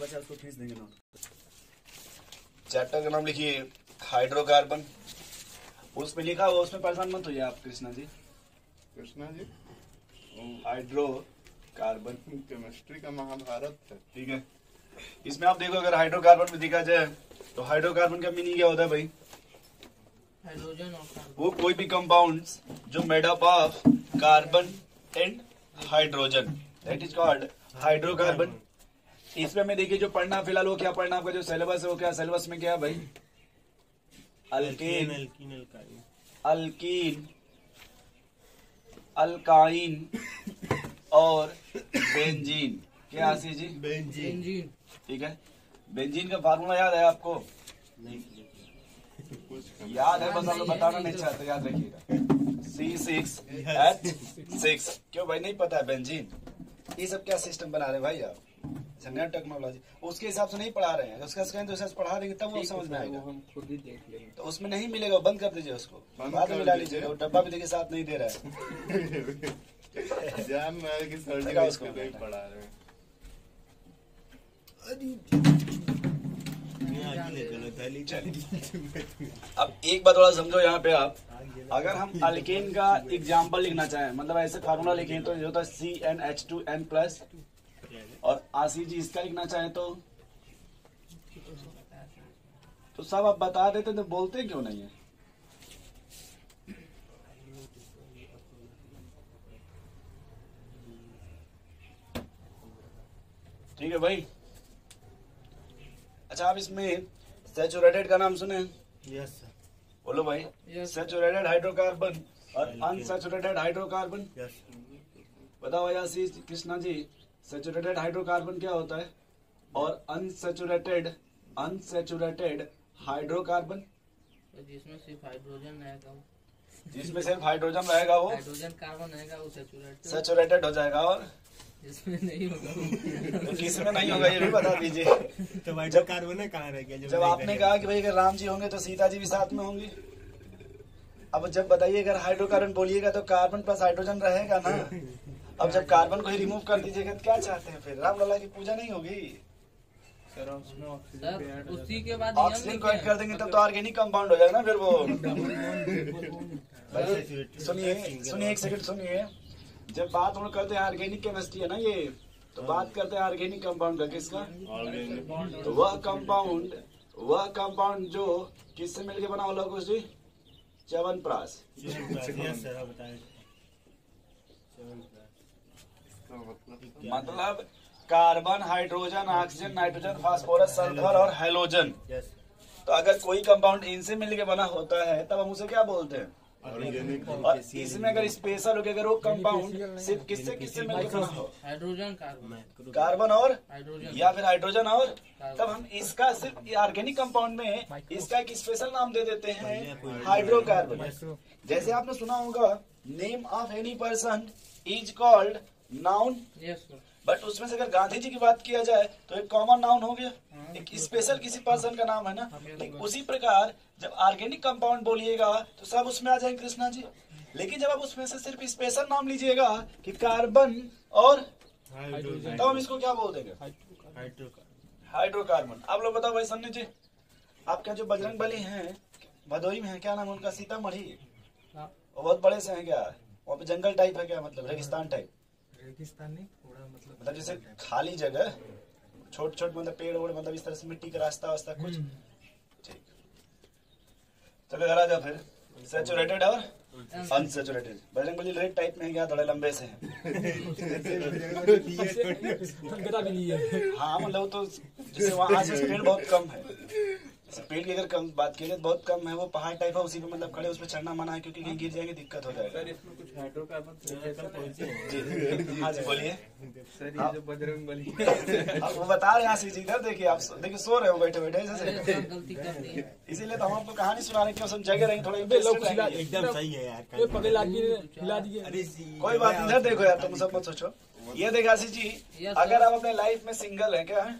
बचा उसको खींच देंगे नोट। चैप्टर का नाम लिखिए हाइड्रोकार्बन। उसमें लिखा हुआ, उसमें परेशान मत होइए आप कृष्णा जी। कृष्णा जी हाइड्रोकार्बन केमिस्ट्री का महाभारत है। ठीक है। इसमें आप देखो अगर हाइड्रोकार्बन में देखा जाए तो हाइड्रोकार्बन का मीनिंग क्या होता है भाई? हाइड्रोजन और कार्बन। वो कोई भी कंपाउंड्स जो made up of carbon and hydrogen, that is called hydrocarbon. इसमें हमें देखिए जो पढ़ना फिलहाल वो क्या पढ़ना, आपका जो सिलेबस है वो क्या, सिलेबस में क्या है भाई? अल्केन, अल्कीन, अल्काइन और बेंजीन। क्या आशीष जी? बेंजीन। ठीक है। बेंजीन का फार्मूला याद है आपको? याद है, बस आप लोग बताना नहीं चाहते, याद रखिएगा। C6H6। क्यों भाई नहीं पता है बेंजीन? ये सब क्या सिस्टम बना रहे भाई आप? नया टेक्नोलॉजी उसके हिसाब से नहीं पढ़ा रहे हैं। उसका स्कैन तो पढ़ा देंगे तब वो समझ में आएगा। हम खुद ही देख लेंगे। तो उसमें नहीं मिलेगा, बंद कर दीजिए उसको, बाद में मिला लीजिएगा। वो डब्बा भी देखिए साथ नहीं दे रहा है। जान रहा है कि सर उसको नहीं पढ़ा रहे हैं। अब एक बात थोड़ा समझो यहाँ पे आप, अगर हम अल्केन का एग्जाम्पल लिखना चाहें, मतलब ऐसे फार्मूला लिखें तो ये होता है CnH2n+, और आशीष जी इसका लिखना चाहे तो सब आप बता देते तो बोलते क्यों नहीं है? ठीक है भाई। अच्छा, आप इसमें सैचुरेटेड का नाम सुने? Yes sir. बोलो भाई। सैचुरेटेड हाइड्रोकार्बन और अनसैचुरेटेड हाइड्रोकार्बन। यस। बताओ भाई आशीष कृष्णा जी, सैचुरेटेड हाइड्रोकार्बन क्या होता है और अनसैचुरेटेड हाइड्रोकार्बन? जिसमें सिर्फ हाइड्रोजन रहेगा, जिसमें सिर्फ हाइड्रोजन रहेगा वो हाइड्रोजन कार्बन रहेगा वो सैचुरेटेड हो जाएगा, और जिसमें नहीं होगा तो किसमें नहीं होगा ये भी बता दीजिए। तो हाइड्रोकार्बन कहाँ रह गया? जब आपने कहा कि भाई अगर राम जी होंगे तो सीता जी भी साथ में होंगी। अब जब बताइए अगर हाइड्रोकार्बन बोलिएगा तो कार्बन प्लस हाइड्रोजन रहेगा ना। अब जब कार्बन को ही रिमूव कर दीजिएगा तो क्या चाहते हैं फिर? राम लला की पूजा नहीं होगी सर, उसी के बाद ऑक्सीजन को ऐड कर देंगे तब तो ऑर्गेनिक कंपाउंड हो जाएगा ना फिर वो। सुनिए एक सेकंड सुनिए। जब बात हम करते हैं ऑर्गेनिक केमिस्ट्री है ना ये, तो बात करते हैं ऑर्गेनिक कंपाउंड का। किसका? तो वह कंपाउंड जो किससे मिलके बना होगा कुछ जी? च्यवनप्राश। मतलब carbon, hydrogen, oxygen, nitrogen, phosphorus, sulphur और हैलोजन। तो अगर कोई कंपाउंड इनसे मिलके बना होता है तब हम उसे क्या बोलते हैं? और इसमें अगर स्पेशल हो गया, अगर वो कंपाउंड सिर्फ किससे मिलकर बना हो? हाइड्रोजन कार्बन और हाइड्रोजन, या फिर हाइड्रोजन और, तब हम इसका सिर्फ ऑर्गेनिक कंपाउंड में इसका एक स्पेशल नाम दे देते हैं हाइड्रोकार्बन। जैसे आपने सुना होगा name of any person is called noun, but उसमें से अगर गांधी जी की बात किया जाए तो एक कॉमन नाउन हो गया, एक स्पेशल किसी पर्सन का नाम है ना। ठीक उसी प्रकार जब ऑर्गेनिक कंपाउंड बोलिएगा तो सब उसमें आ जाएंगे कृष्णा जी। लेकिन जब आप उसमें से सिर्फ स्पेशल नाम लीजिएगा कि कार्बन और, तो हम इसको क्या बोल देंगे? हाइड्रोकार्बन। आप लोग बताओ भाई सन्नी जी, आपके जो बजरंग बली हैं भदोई में है, क्या नाम उनका? सीतामढ़ी। वो बहुत बड़े से हैं क्या? वहाँ पे जंगल टाइप है क्या, मतलब रेगिस्तान टाइप? रेगिस्तान नहीं, थोड़ा मतलब जैसे खाली जगह, छोट मतलब पेड़ ओड़, मतलब इस तरह से मिट्टी का रास्ता वास्ता कुछ। ठीक, चलो घर आ जाओ फिर। सैचुरेटेड और अनसैचुरेटेड। बजरंगबली रेड टाइप में है क्या? थोड़े लंबे से हैं। हाँ मतलब तो जैसे वहाँ आसपास पेड़ बहुत कम है, पेड़ की अगर कम बात की जाए बहुत कम है, वो पहाड़ टाइप है, उसी पे मतलब खड़े, उस पर चढ़ना मना है क्योंकि कहीं गिर जाएंगे दिक्कत हो जाएगा। सर इसमें कुछ हाइड्रोकार्बन जी हाँ जी बोलिए सर। ये जो बजरंग बली आप वो बता रहे हैं आशीष जी, इधर देखिए, आप देखिए सो रहे हो बैठे बैठे जैसे, गलती कर दी है। इसीलिए तो हम आपको कहानी सुना रहे हैं, क्यों जगह रहेंगे थोड़ा एकदम सही है यार। कोई बात नहीं। इधर देखो यार, तुम सब मत सोचो। ये देखो आशीष जी, अगर आप अपने लाइफ में सिंगल है, क्या है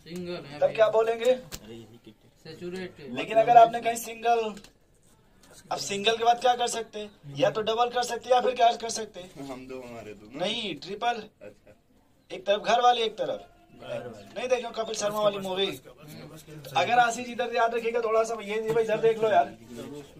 सिंगल है, तब क्या बोलेंगे? सैचुरेटेड। लेकिन अगर आपने कहीं सिंगल, अब सिंगल के बाद क्या कर सकते? या तो डबल कर सकते या फिर क्या कर सकते? हम दो, हमारे दो नहीं, ट्रिपल। अच्छा, एक तरफ घर वाले एक तरफ, नहीं देखो कपिल शर्मा वाली मूवी? अगर आशीष इधर याद रखिएगा थोड़ा सा, ये भाई इधर देख लो यार,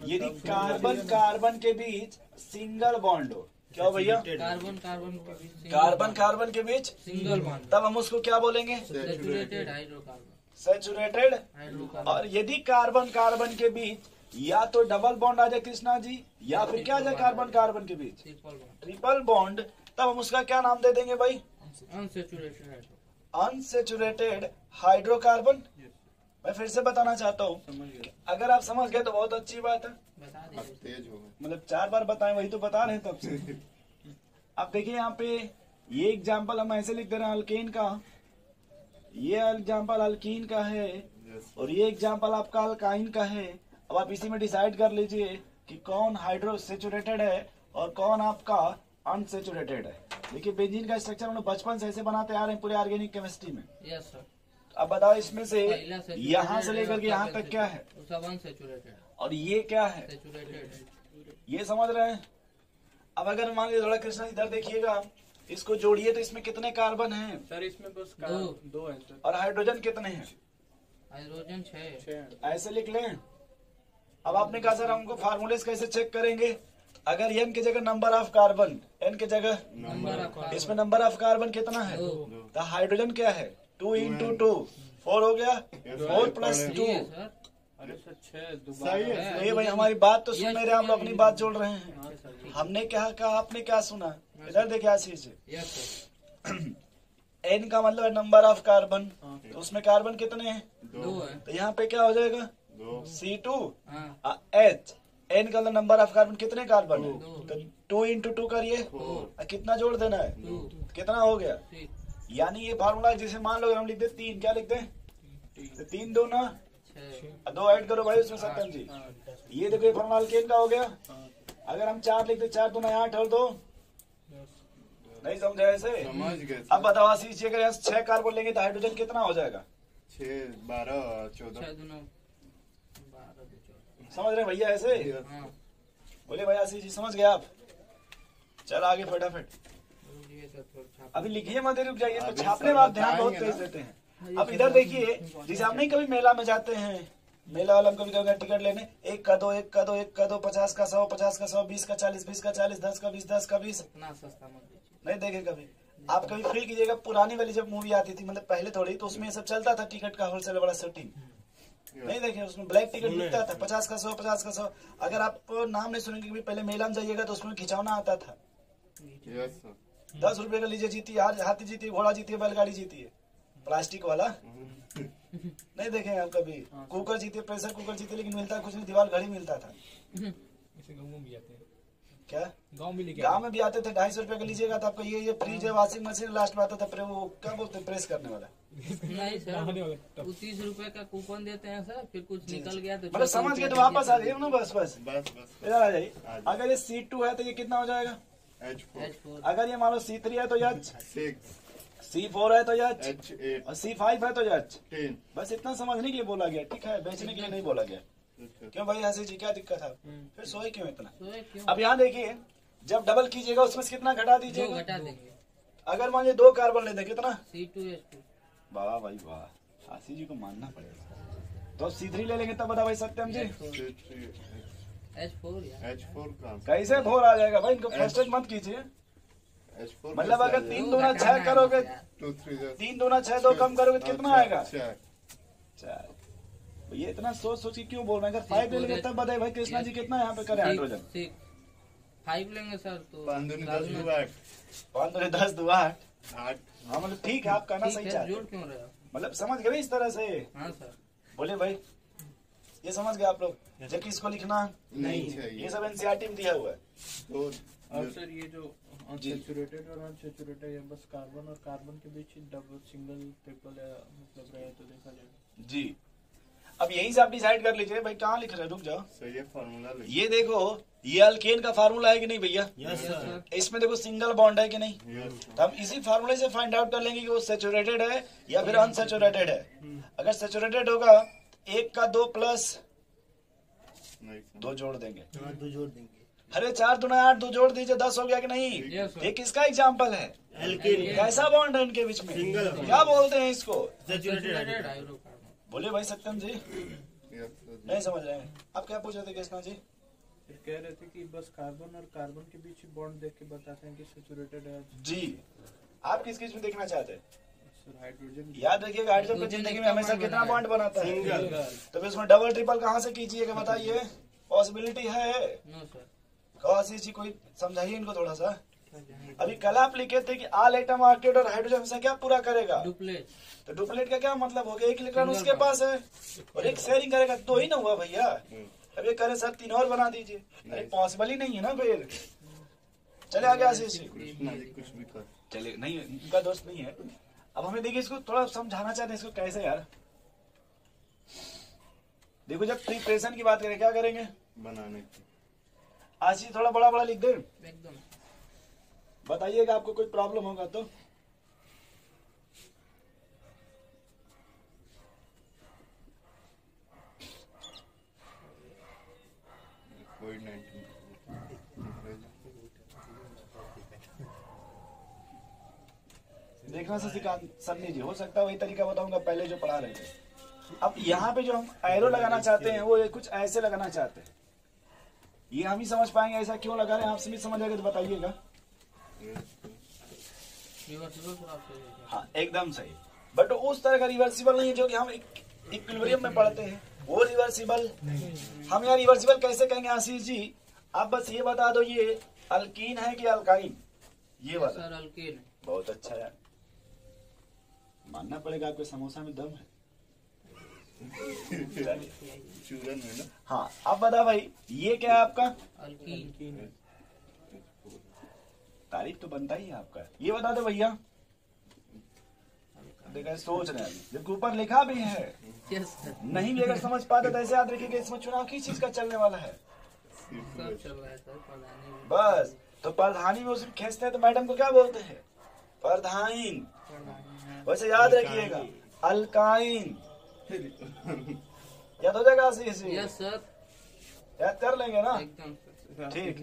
यदि कार्बन कार्बन के बीच सिंगल बॉन्ड हो, क्या हो भैया? कार्बन कार्बन के बीच कार्बन कार्बन के बीच सिंगल बॉन्ड, तब हम उसको क्या बोलेंगे? Saturated hydrocarbon. सैचुरेटेड। हाइड्रोकार्बन और यदि कार्बन कार्बन के बीच या तो डबल बॉन्ड आ जाए कृष्णा जी, या फिर क्या आ जाए कार्बन कार्बन के बीच? ट्रिपल बॉन्ड, ट्रिपल बॉन्ड, तब हम उसका क्या नाम दे देंगे भाई? Unsaturated hydro. Unsaturated hydrocarbon. मैं फिर से बताना चाहता हूँ, अगर आप समझ गए तो बहुत अच्छी बात है। बता अब दीजिए। तेज हो गए। मतलब 4 बार बताएं, वही तो बता रहे हैं तब से। अब देखिए यहाँ पे ये एग्जाम्पल हम ऐसे लिख दे रहे हैं अल्केन का, ये एग्जाम्पल अल्कीन का है, Yes. और ये एग्जाम्पल आपका अल्काइन का है। अब आप इसी में डिसाइड कर लीजिए कि कौन हाइड्रोसेचुरेटेड है और कौन आपका अनसेचुरेटेड है। देखिए बेंजीन का स्ट्रक्चर हम लोग बचपन से ऐसे बनाते आ रहे हैं पूरे ऑर्गेनिक केमिस्ट्री में। Yes sir. अब बताओ इसमें से पहला saturated यहाँ से लेकर के यहाँ तक क्या है, वो सब अनसैचुरेटेड, और ये क्या है, सैचुरेटेड। ये समझ रहे हैं? अब अगर मान लीजिए थोड़ा कृष्णा इधर देखिएगा, इसको जोड़िए तो इसमें कितने कार्बन हैं सर इसमें बस दो है सर। और हाइड्रोजन कितने हैं? हाइड्रोजन 6। ऐसे लिख लें। अब आपने कहा सर हमको फार्मूलेस कैसे चेक करेंगे? अगर n की जगह नंबर ऑफ कार्बन, n की जगह नंबर ऑफ इसमें नंबर ऑफ कार्बन कितना है? तो हाइड्रोजन क्या है? 2 × 2 4 हो गया, 4 + 2। सर। अरे सर 6 सही दोबारा है। तो ये भाई हमारी बात तो सुन नहीं रहे, हम लोग अपनी बात जोड़ रहे हैं। हमने क्या कहा, आपने क्या सुना? इधर देखिए Ashish ji, yes sir. n का मतलब है नंबर ऑफ कार्बन, तो उसमें कार्बन कितने हैं? 2 है। तो यहाँ पे क्या हो जाएगा? 2 C2 हाँ। H। n का नंबर ऑफ कार्बन कितने कार्बन है? दो। तो 2 × 2 करिए, और कितना जोड़ देना है? 2 कितना हो गया? 3 यानी ये फार्मूला जिसे मान लो हम लिख दे 3, क्या लिख दे? 3 2 ना, 6। 2 ऐड करो भाई उसमें सत्यम जी। ये देखो ये फार्मूला अल्केन का हो गया। अगर हम 4 लिख दे, 4 2 8 और 2, नहीं समझे ऐसे? समझ गए। अब बताओ आशीष जी, अगर यहाँ 6 कार्बन लेंगे तो हाइड्रोजन कितना हो जाएगा? 6 12 14 6 2 9 12 2 14। समझ रहे हैं भैया ऐसे? हाँ। बोले भाई आशीष जी समझ गए आप? चल आगे फटाफट। रुकिए सर थोड़ा छाप। अभी लिखिए मत रुक जाइए, तो छापने बाद ध्यान बहुत तेज देते हैं। अब इधर देखिए, जैसे आप नहीं कभी मेला में जाते हैं, मेला वाला कभी कभी टिकट लेने, 1 का 2 1 का 2 1 का 2 50 का 100 50 का 100 20 का 40 20 का 40 10 का 20 10 का 20। इतना सस्ता मत दीजिए। नहीं देखे कभी आप? कभी फील कीजिएगा, पुरानी वाली जब मूवी आती थी, मतलब पहले थोड़ी, तो उसमें ये सब चलता था, टिकट का होलसेल बड़ा सेटिंग। नहीं देखे? उसमें ब्लैक टिकट मिलता था, 50 का 100 50 का 100। अगर आप नाम नहीं सुनेंगे कि पहले मेला में जाइएगा तो उसमें खिंचौना आता था। Yes sir. 10 रुपए का लीजिए, जीती हाथी जीती है, घोड़ा जीती है, बैलगाड़ी जीती है, प्लास्टिक वाला। नहीं देखे आप कभी? कुकर जीती है, प्रेशर कुकर जीती है, लेकिन मिलता कुछ नहीं, दीवार घड़ी मिलता था। इसे गाँव में भी आते हैं, क्या गाँव में लेके गाँव में भी आते थे? 250 रुपए का लीजिएगा तो आपको ये फ्रिज है, वॉशिंग मशीन लास्ट में आता था, वो क्या बोलते हैं, प्रेस करने वाला। नहीं सर, वो 30 रुपए का कूपन देते हैं सर, फिर कुछ निकल गया तो मतलब समझ गए तो वापस आ जाइए ना, बस बस बस बस इधर आ जाइए। अगर ये C2 है तो ये कितना हो जाएगा? H4 H4 अगर ये मान लो C3 है तो H, 6 C4 है तो H, H8 और C5 है तो H। 10। बस इतना समझने के लिए बोला गया, ठीक है? बेचने के लिए नहीं बोला गया। क्यों भाई आशीष जी, क्या दिक्कत है? फिर सोए क्यों इतना? तो क्यों? अब यहाँ देखिए, जब डबल कीजिएगा उसमें से कितना घटा 2 दीजिएगा? घटा देंगे। अगर मान लीजिए 2 कार्बन ले दें, कितना? C2H2 वाह भाई वाह, आशीष जी को मानना पड़ेगा। तो अब C3 ले लेंगे तब बता भाई सत्यम जी, H4 यार। H4 का कैसे 4 आ जाएगा भाई? इनको फ्रस्ट्रेट मत कीजिए। H4 मतलब अगर 3 दो 2 घटाना 6 है करोगे, यार। 2 3 3 2 6 2 कम करोगे तो कितना आएगा? 4 ये इतना सोच सोच के क्यों बोल रहे हैं? अगर 5 ले लेंगे तब बताइए भाई कृष्णा जी कितना यहाँ पे करें हाइड्रोजन? 5 लेंगे सर तो 5 2 10 2 8 5 2 10 2 8। 8 हाँ मतलब ठीक है, आप कहना ठीक सही है, चाहते जोड़ हैं। क्यों रहे हो? मतलब समझ गए इस तरह से? हाँ सर। बोले भाई ये समझ गए आप लोग? जबकि इसको लिखना नहीं है। चाहिए। ये सब एनसीईआरटी में दिया हुआ है। तो और सर ये जो अनसैचुरेटेड और अनसैचुरेटेड है, बस कार्बन और कार्बन के बीच ही डबल सिंगल ट्रिपल मतलब रहे तो देखा जाएगा। जी अब यहीं से आप डिसाइड कर लीजिए भाई, कहाँ लिख रहे हैं? रुक जाओ, सही है फार्मूला लिख। ये देखो, ये अल्केन का फार्मूला है कि नहीं भैया? Yes sir. इसमें देखो सिंगल बॉन्ड है कि नहीं? यस तो हम इसी फार्मूले से फाइंड आउट कर लेंगे कि वो सैचुरेटेड है या फिर अनसैचुरेटेड है। अगर सैचुरेटेड होगा 1 का 2 प्लस नहीं 2 जोड़ देंगे, 2 जोड़ देंगे। अरे 4 दूना 8, 2 जोड़ दीजिए 10 हो गया कि नहीं? Yes, sir. ये किसका एग्जाम्पल है? एल्केन कैसा बॉन्ड है इनके बीच में? Single. क्या बोलते हैं इसको? Saturated hydrocarbon. बोले भाई सत्यम जी, नहीं समझ रहे हैं। आप क्या पूछ रहे थे कृष्णा जी? फिर कह रहे थे कि बस कार्बन और कार्बन के बीच बॉन्ड देख के बताते हैं कि सैचुरेटेड है। जी, आप किस किस में देखना चाहते हैं? सर हाइड्रोजन याद रखिएगा हाइड्रोजन की जिंदगी में हमेशा कितना बॉन्ड बनाता है? सिंगल। तो फिर इसमें डबल ट्रिपल कहाँ से कीजिएगा बताइए? पॉसिबिलिटी है? No, sir. आशीष जी कोई समझाइए इनको थोड़ा सा। अभी कल आप लिखे थे कि ऑल एटम ऑक्टेट और हाइड्रोजन हमेशा क्या पूरा करेगा? Duplet. तो डुप्लेट का क्या मतलब हो गया? 1 इलेक्ट्रॉन उसके पास है और एक शेयरिंग करेगा तो ही ना हुआ भैया। अब ये करे सर 3 और बना दीजिए, अरे पॉसिबल ही नहीं है ना फिर। चले आगे आशीष जी। कृष्णा जी कुछ भी कर। चले नहीं, इनका दोस्त नहीं है। अब हमें देखिए इसको थोड़ा समझाना चाहते हैं इसको कैसे यार। देखो जब प्रिपरेशन की बात करें क्या करेंगे? बनाने की आशीष थोड़ा बड़ा बड़ा लिख दे, एकदम. बताइएगा आपको कोई प्रॉब्लम होगा तो। कोविड-19 देखना से सिखा सन्नी जी, हो सकता है वही तरीका बताऊंगा पहले जो पढ़ा रहे थे। अब यहाँ पे जो हम एरो लगाना चाहते हैं वो ये कुछ ऐसे लगाना चाहते हैं। ये हम ही समझ पाएंगे ऐसा क्यों लगा रहे हैं, आप सभी समझ आएगा तो बताइएगा। Reversible पर आप सही है. हाँ एकदम सही, बट उस तरह का रिवर्सिबल नहीं है जो कि हम इक्विलिब्रियम में पढ़ते हैं, वो रिवर्सिबल। हम यहाँ रिवर्सिबल कैसे कहेंगे आशीष जी? आप बस ये बता दो ये अल्कीन है कि अल्काइन, ये बता। Sir alkane. बहुत अच्छा है, मानना पड़ेगा आपके समोसा में दम है। चलिए। चूरन है ना। हाँ अब बता भाई ये क्या है आपका? अल्कीन. तारीफ तो बनता ही है आपका। ये बता दो भैया, देखा सोच रहे हैं अभी, जबकि ऊपर लिखा भी है। Yes sir. नहीं भी अगर समझ पाते तो ऐसे याद रखिएगा इसमें चुनाव किस चीज का चलने वाला है। सब चल रहा है सर. प्रधानी भी. बस तो प्रधानी में उसमें खींचते हैं तो मैडम को क्या बोलते हैं? प्रधाइन। प्रधानी है. वैसे याद रखिएगा अल्काइन। याद हो जाएगा आशीष जी? Yes sir. याद कर लेंगे ना? एकदम सर. ठीक।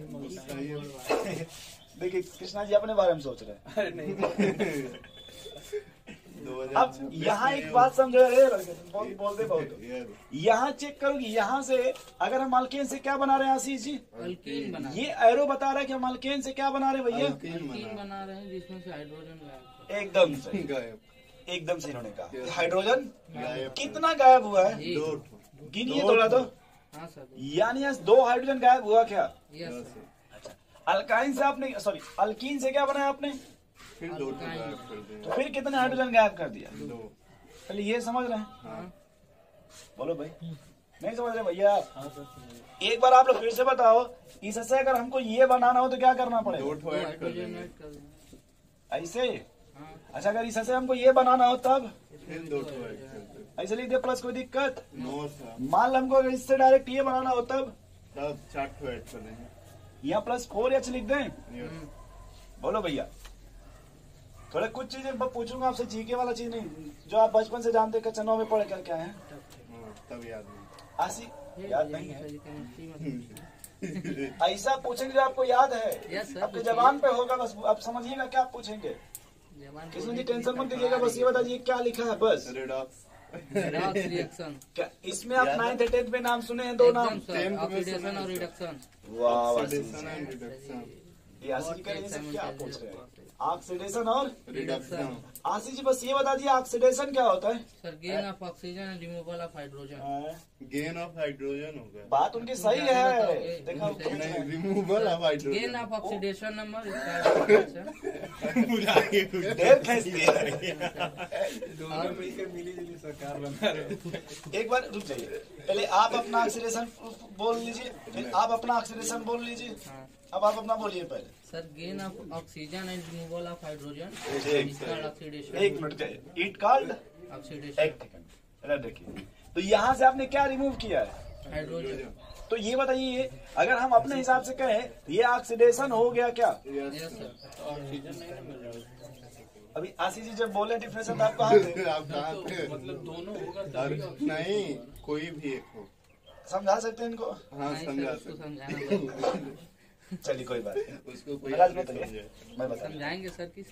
देखिए कृष्णा जी अपने बारे में सोच रहे हैं। अरे नहीं अब यहाँ एक बात समझो, बोलते बहुत यहाँ चेक करोगी, यहाँ से अगर हम अल्केन से क्या बना रहे हैं आशीष जी? अल्कीन बना. ये एरो बता रहा है कि हम अल्केन से क्या बना रहे हैं भैया? अल्कीन बना रहे हैं जिसमें से हाइड्रोजन गायब है. एकदम सही, गायब एकदम सही इन्होंने कहा। हाइड्रोजन गायब कितना गायब हुआ है? एक. 2 गिनिए थोड़ा तो। हाँ सर. यानी 2 हाइड्रोजन गायब हुआ क्या? Yes sir. अल्काइन से आपने सॉरी अल्कीन से क्या बनाया आपने? फिर 2 गायब कर दें। तो फिर कितने हाइड्रोजन गायब कर दिया? 2 पहले ये समझ रहे हैं? हाँ. बोलो भाई, नहीं समझ रहे भैया आप? हाँ सर समझे। एक बार आप लोग फिर से बताओ, इससे अगर हमको ये बनाना हो तो क्या करना पड़ेगा? 2 दो ऐड कर हाइड्रोजन देंगे। ऐड कर दें. ऐसे? हाँ. अच्छा अगर इससे हमको ये बनाना हो तब फिर 2 ऐड कर दें। ऐसे लिख दे प्लस, कोई दिक्कत? नो सर, मान लो हमको अगर इससे डायरेक्ट ये बनाना हो तब तब 4 ऐड कर देंगे। यहाँ +4H लिख दें। यस बोलो भैया, थोड़ा कुछ चीजें पूछूंगा आपसे, जीके वाला चीज नहीं जो आप बचपन से जानते कक्षा 9 में पढ़े कर क्या है। तब याद नहीं। आशी याद नहीं है? केमिस्ट्री में. ऐसा पूछेंगे जो आपको याद है, यस सर. आपके जबान पे होगा, बस आप समझिएगा क्या पूछेंगे। जबान किसी ने टेंशन मत लीजिएगा, बस ये बताइए क्या लिखा है बस। Redox redox reaction. क्या इसमें आप 9th 10th में नाम सुने हैं? 2 नाम। एकदम सर. ऑक्सीडेशन और रिडक्शन. वाह वाह, ऑक्सीडेशन एंड रिडक्शन। ये आशीष जी कह रहे हैं, क्या पूछ रहे हैं? ऑक्सीडेशन और रिडक्शन आशीष जी बस ये बता दिए ऑक्सीडेशन क्या होता है? Sir gain of oxygen and removal of hydrogen. Gain of hydrogen होगा। बात उनकी सही है, देखा नहीं, removal of hydrogen. Gain of oxidation number. ढेर खींच दिया। दोनों मिलकर मिली-जुली सरकार बना रहे हैं। एक बार रुक जाइए, पहले आप अपना ऑक्सीडेशन बोल लीजिए, फिर आप अपना ऑक्सीडेशन बोल लीजिए। अब आप अपना बोलिए पहले। Sir gain of oxygen and removal of hydrogen. एक इसका ऑक्सीडेशन. एक मिनट चाहिए, इट कॉल्ड ऑक्सीडेशन. एक सेकंड देखिए, तो यहाँ से आपने क्या रिमूव किया है? हाइड्रोजन. तो ये बताइए अगर हम अपने हिसाब से कहें ये ऑक्सीडेशन हो गया क्या? Yes sir. ऑक्सीजन नहीं ना मिल रहा है। अभी आशीष जी जब बोले डिफरेंस आप कहाँ थे? आप कहाँ थे? मतलब दोनों होगा तभी नहीं, कोई भी एक हो। समझा सकते हैं इनको? हाँ नहीं समझा सर, उसको सकते। समझाना पड़ेगा. चलिए कोई बात नहीं, उसको कोई महाराज नहीं बताइए, समझे। मैं बता। समझाएंगे सर किस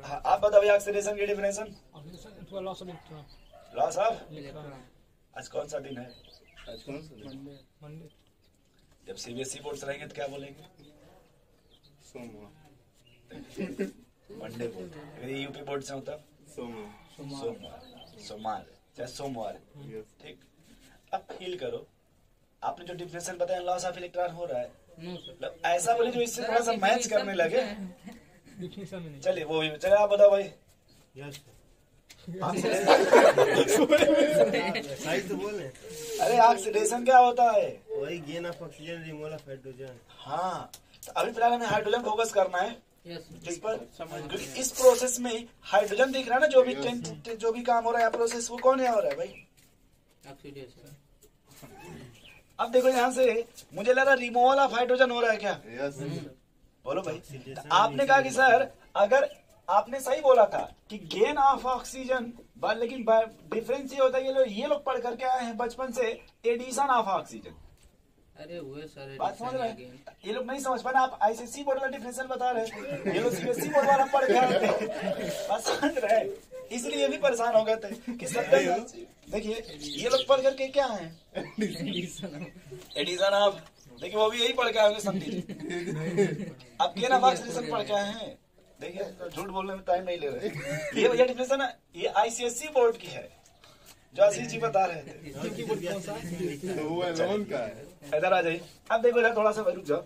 हाँ, आप बताओ ऑक्सीडेशन की डिफिनेशन। Loss of, electron. आज कौन सा दिन है? आज कौन सा दिन? जब सीबीएसई बोर्ड से रहेंगे तो क्या बोलेंगे? सोमवार। मंडे बोलते हैं। अगर ये यूपी बोर्ड से होता सोमवार। सोमवार चाहे सोमवार, यस। ठीक। अब फील करो, आपने जो डिफिनेशन बताया लॉस ऑफ इलेक्ट्रॉन हो रहा है, नो सर। मतलब ऐसा बोले जो इससे थोड़ा सा मैच करने लगे। नहीं। चलिए वो भी, चलिए आप बताओ भाई। यस। सही तो बोले। अरे ऑक्सीडेशन क्या होता है? वही gain of oxygen, removal of hydrogen. हाँ, तो अभी फिलहाल हमें हाइड्रोजन फोकस करना है। यस इस पर, क्योंकि इस प्रोसेस में हाइड्रोजन दिख रहा है ना, जो भी काम हो रहा है प्रोसेस, वो कौन है हो रहा है भाई? ऑक्सीडेशन। अब देखो यहाँ से मुझे लग रहा है रिमूवल ऑफ हाइड्रोजन हो रहा है क्या? यस। बोलो भाई। तो आपने कहा कि सर अगर आपने सही बोला था कि गेन ऑफ ऑक्सीजन, लेकिन डिफरेंस ये होता है, ये लोग पढ़ करके आए हैं बचपन से एडिशन ऑफ ऑक्सीजन। अरे हुए सर। बात समझ रहे हैं? ये लोग नहीं समझ पाए ना, आप आईसीएसई बोर्ड वाला डिफरेंशियल बता रहे हैं, ये लोग सीबीएसई बोर्ड वाला पढ़ के आए थे। बात समझ रहे हैं? इसलिए ये भी परेशान हो गए थे कि सब देखिए ये लोग पढ़ करके क्या है एडिशन ऑफ, देखिए वो भी यही पढ़ के आए होंगे समझिए। अब गेन ऑफ ऑक्सीडेशन पढ़ के आए हैं। देखिए झूठ बोलने में टाइम नहीं ले रहे। ये भैया डिफिनेशन है, ये आईसीएसई बोर्ड की है जो आशीष जी बता रहे थे। तो वो एलोन का है। इधर आ जाइए। अब देखो इधर थोड़ा सा रुक जाओ।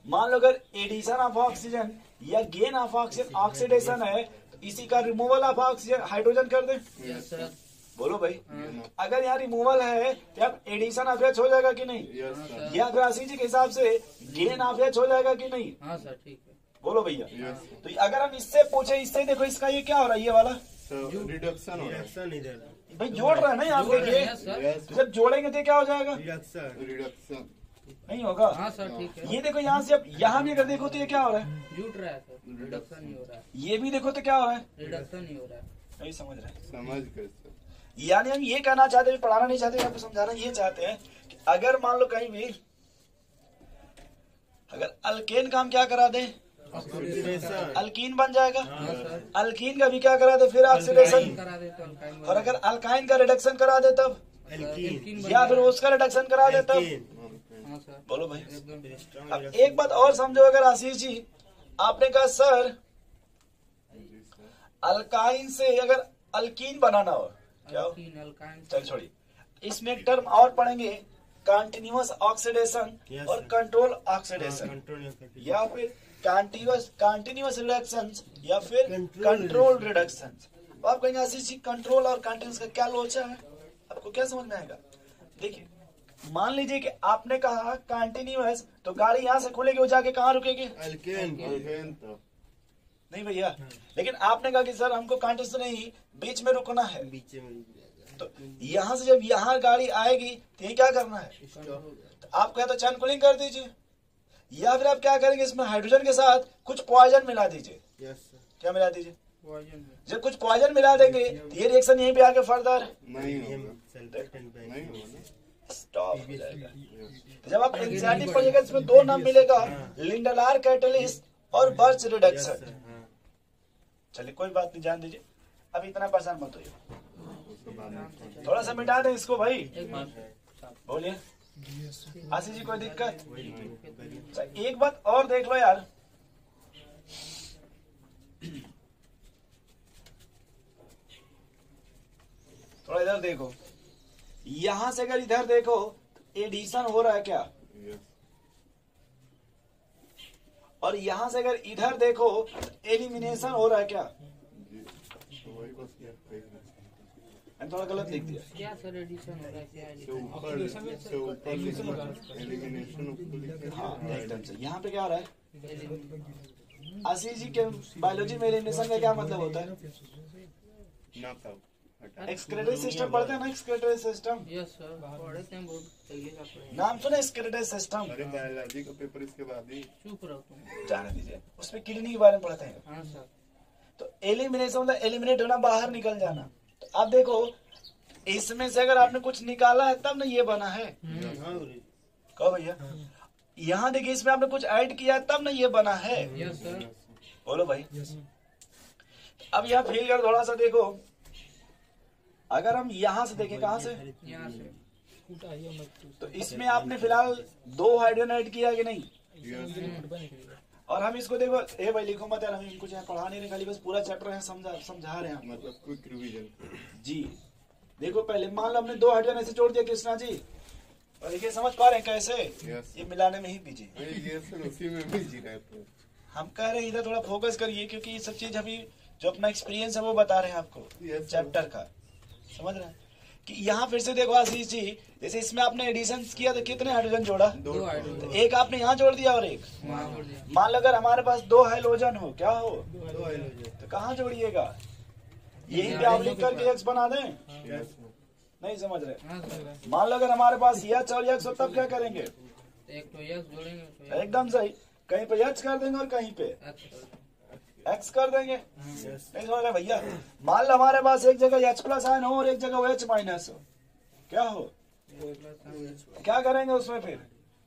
मान लो अगर एडिशन ऑफ ऑक्सीजन या गेन ऑफ ऑक्सीजन ऑक्सीडेशन है, तो इसी का रिमूवल ऑफ ऑक्सीजन हाइड्रोजन कर दे। Yes sir. बोलो भाई। अगर यहाँ रिमूवल है तो अब एडिशन ऑफ एच हो जाएगा कि नहीं? Yes sir. या फिर आशीष जी के हिसाब से गेन ऑफ एच हो जाएगा कि नहीं? हाँ सर ठीक है। बोलो भैया। यस। तो अगर हम इससे पूछे, इससे देखो इसका ये क्या हो रहा है, ये वाला तो रिडक्शन हो रहा है। रिडक्शन इधर। भाई जोड़ रहा है ना यहाँ जोड़ रहे देखिए। हैं सर। यस। तो जब जोड़ेंगे तो ये क्या हो जाएगा? रिडक्शन। रिडक्शन। नहीं होगा। हाँ सर ठीक है। ये देखो यहाँ से, अब यहाँ भी अगर देखो तो ये क्या हो रहा है? जुट रहा है सर। रिडक्शन नहीं हो रहा है। ये भी देखो तो क्या हो रहा है? रिडक्शन नहीं हो रहा है। नहीं समझ रहे हैं। समझ गए सर। यानी हम ये कहना चाहते हैं, पढ़ाना नहीं चाहते, आपको समझाना ये चाहते हैं कि अगर मान लो कहीं भी अगर अल्केन का हम क्या करा दें, ऑक्सीडेशन। अल्कीन बन जाएगा। हाँ सर। अल्कीन का भी क्या करा दे, फिर ऑक्सीडेशन। करा दे तो अल्काइन और अगर अल्काइन का रिडक्शन करा दे तब, एल्कीन। या फिर उसका रिडक्शन करा दे तब। एल्कीन। हाँ सर। बोलो भाई। एकदम। स्ट्रॉन्ग अब रिडक्शन। एक बात और समझो, अगर आशीष जी आपने कहा सर अल्काइन से अगर अल्कीन बनाना हो, क्या हो? Alkyne alkyne. चल छोड़िए, इसमें एक टर्म और पढ़ेंगे, कंटिन्यूअस ऑक्सीडेशन Yes, और sir. Control oxidation, control. या फिर कंटिन्यूअस रिडक्शन या फिर Control कंट्रोल रिडक्शन। तो आप कहेंगे आशीष जी कंट्रोल और कंटिन्यूअस का क्या लोचा है, आपको क्या समझ में आएगा? देखिए मान लीजिए कि आपने कहा कंटिन्यूअस, तो गाड़ी यहाँ से खुलेगी, वो जाके कहाँ रुकेगी? एल्कीन। अल्केन तो नहीं भैया, लेकिन आपने कहा कि सर हमको कंटिन्यूअस नहीं, बीच में रुकना है। बीच में रुक जाएगा। तो यहाँ से जब यहाँ गाड़ी आएगी तो ये क्या करना है? तो आप कहते तो चैन कूलिंग कर दीजिए, या फिर आप क्या करेंगे, इसमें हाइड्रोजन के साथ कुछ पॉइजन मिला दीजिए। Yes sir. क्या मिला दीजिए? पॉइजन में। जब कुछ पॉइजन मिला देंगे तो ये रिएक्शन यहीं पे आके फर्दर नहीं होगा। सल्फेट एंड नहीं होगा। स्टॉप हो जाएगा। तो जब आप एंजाइटी पढ़िएगा, इसमें दो नाम मिलेगा, लिंडलार कैटलिस्ट और बर्च रिडक्शन। चलिए कोई बात नहीं, जान दीजिए, अभी इतना परेशान मत होइए, उसके बाद में थोड़ा सा मिटा दें इसको भाई। एक बार बोलिए आशीष जी, कोई दिक्कत? अच्छा, एक बात और देख लो यार, थोड़ा इधर देखो, यहां से अगर इधर देखो तो एडिशन हो रहा है क्या, यस। और यहां से अगर इधर देखो तो एलिमिनेशन हो रहा है क्या? जी। तो वही बस क्या कहेंगे। मैंने थोड़ा गलत लिख दिया। क्या सर एडिशन हो रहा है? क्या से एडिशन? ऊपर एलिमिनेशन उसको लिखते हाँ हैं। एकदम से। यहाँ पे क्या हो रहा है आशीष जी के बायोलॉजी में एलिमिनेशन का क्या मतलब होता है? नॉकआउट हटा। एक्सक्रेटरी सिस्टम पढ़ते हैं ना, एक्सक्रेटरी सिस्टम, यस सर पढ़े थे हम, बहुत पहले का पढ़े। नाम सुने एक्सक्रेटरी सिस्टम? अरे बायोलॉजी का पेपर इसके बाद ही। चुप रहो तुम। जाने दीजिए, उसमें किडनी के बारे में पढ़ते हैं। हाँ सर। तो एलिमिनेशन मतलब एलिमिनेट होना, बाहर निकल जाना। तो आप देखो इसमें से अगर आपने कुछ निकाला है तब ना ये बना है, हाँ कहो भैया। यहाँ देखिए इसमें आपने कुछ ऐड किया तब ना ये बना है। Yes sir. बोलो भाई। अब यहाँ फिगर थोड़ा सा देखो, अगर हम यहाँ से देखें, कहाँ से, यहाँ से तो इसमें आपने फिलहाल 2 हाइड्रोजन ऐड किया कि नहीं? और हम इसको देखो, ए भाई लिखो मत यार, हम इनको चाहे पढ़ा नहीं रहे, खाली बस पूरा चैप्टर है समझा रहे हैं हम। मतलब क्विक रिवीजन जी देखो, पहले मान लो हमने 2 हाइड्रोजन ऐसे जोड़ दिया कृष्णा जी, और देखिए समझ पा रहे हैं कैसे? Yes. ये मिलाने में ही बिजी। ये सर उसी में बिजी रहते हैं। हम कह रहे हैं इधर थोड़ा फोकस करिए, क्योंकि ये सब चीज अभी जो अपना एक्सपीरियंस है वो बता रहे हैं आपको Yes, sir. चैप्टर का। समझ रहे हैं कि यहाँ फिर से देखो आशीष जी, जैसे इसमें आपने एडिशन किया तो कितने हाइड्रोजन जोड़ा? 2 हाइड्रोजन एक आपने यहाँ जोड़ दिया और एक वहाँ जोड़ दिया। मान लो अगर हमारे पास 2 हाइड्रोजन हो, क्या हो 2 हाइड्रोजन। तो कहाँ जोड़िएगा? यही पे आप लिख करके एक्स बना दें? Yes, sir. नहीं समझ रहे? हाँ सर। मान लो अगर हमारे पास एच और एक्स हो, तब क्या करेंगे? एक तो यस जोड़ेंगे तो एकदम सही, कहीं पे एच कर देंगे और कहीं पे एक्स कर देंगे। नहीं समझ रहे भैया? मान लो हमारे पास एक जगह एच प्लस आयन हो और एक जगह एच माइनस हो, क्या हो? क्या करेंगे उसमें फिर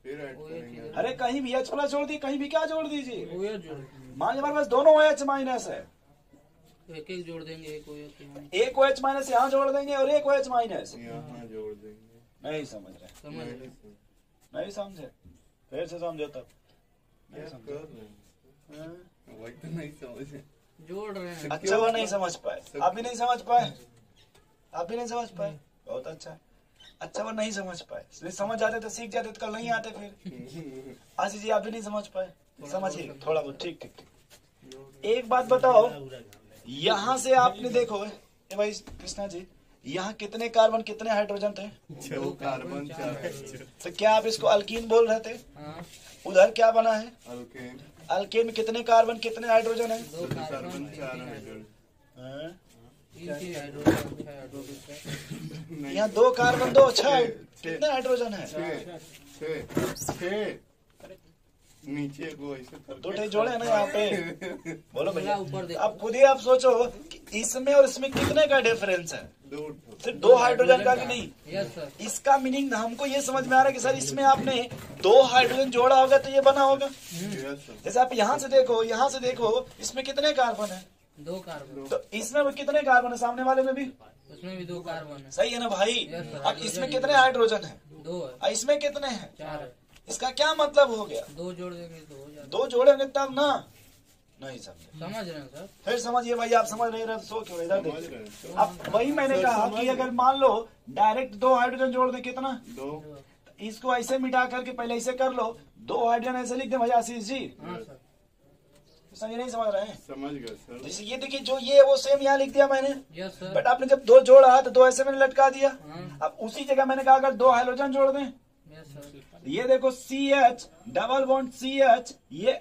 ऐड करेंगे। अरे कहीं भी एच प्लस जोड़ दी, कहीं भी क्या जोड़ दीजिए। OH जोड़ मान लो हमारे पास दोनों एच माइनस है, एक एक जोड़ देंगे, एक OH यहाँ। एक ओ एच माइनस यहाँ जोड़ देंगे और एक ओ एच माइनस। यहाँ जोड़ देंगे। नहीं समझ रहे? समझ रहे? नहीं समझे? फिर से समझो तब। क्या कर रहे हैं? हाँ? वही तो नहीं समझे। जोड़ रहे हैं। अच्छा वो नहीं समझ पाए, आप भी नहीं समझ पाए, आप भी नहीं समझ पाए, बहुत अच्छा। अच्छा वो नहीं समझ पाए, नहीं समझ जाते तो सीख जाते तो कल नहीं आते फिर। आशीष जी आप भी नहीं समझ पाए, समझिए थोड़ा बहुत। ठीक ठीक ठीक। एक बात बताओ, यहाँ से आपने देखो ए भाई कृष्णा जी, यहाँ कितने कार्बन कितने हाइड्रोजन थे? 2 कार्बन 4 हाइड्रोजन। तो क्या आप इसको अल्कीन बोल रहे थे? हाँ, उधर क्या बना है? अल्केन अल्केन में कितने कार्बन कितने हाइड्रोजन है? 2 कार्बन 4 हाइड्रोजन। हाँ? 3 हाइड्रोजन 6 हाइड्रोजन। यहाँ 2 कार्बन 2 6 छः। कितने हाइड्रोजन है? 6 नीचे को ऐसे करके 2 जोड़े ना यहाँ पे। बोलो भैया, ऊपर देखो। अब खुद ही आप सोचो कि इसमें और इसमें कितने का डिफरेंस है? 2 सिर्फ 2 हाइड्रोजन का भी नहीं। Yes sir. इसका मीनिंग हमको ये समझ में आ रहा है कि सर इसमें आपने 2 हाइड्रोजन जोड़ा होगा तो ये बना होगा। Yes sir. जैसे आप यहाँ से देखो इसमें कितने कार्बन है? 2 कार्बन। तो इसमें भी कितने कार्बन है? सामने वाले में भी उसमें भी 2 कार्बन है। सही है ना भाई? Yes, sir. अब इसमें कितने हाइड्रोजन है? 2 है। और इसमें कितने हैं? 4 है। इसका क्या मतलब हो गया? 2 जोड़ देंगे तो हो जाता 2 जोड़ेंगे तब ना। नहीं समझे? है। समझ रहे हैं सर? फिर समझिए भाई, आप समझ नहीं रहे तो सो क्यों? इधर समझ देखिए। रहे हैं। अब वही मैंने कहा कि अगर मान लो डायरेक्ट 2 हाइड्रोजन जोड़ दे, कितना? 2 इसको ऐसे मिटा करके पहले ऐसे कर लो, 2 हाइड्रोजन ऐसे लिख दे भैया आशीष जी। हाँ सर। समझ नहीं समझ रहे हैं? समझ गए सर। जैसे ये देखिए, जो ये वो सेम यहाँ लिख दिया मैंने, यस सर। बट आपने जब 2 जोड़ा तो 2 ऐसे मैंने लटका दिया। हाँ। अब उसी जगह मैंने कहा अगर 2 हाइड्रोजन जोड़ दें, यस सर। ये देखो CH डबल बॉन्ड CH, ये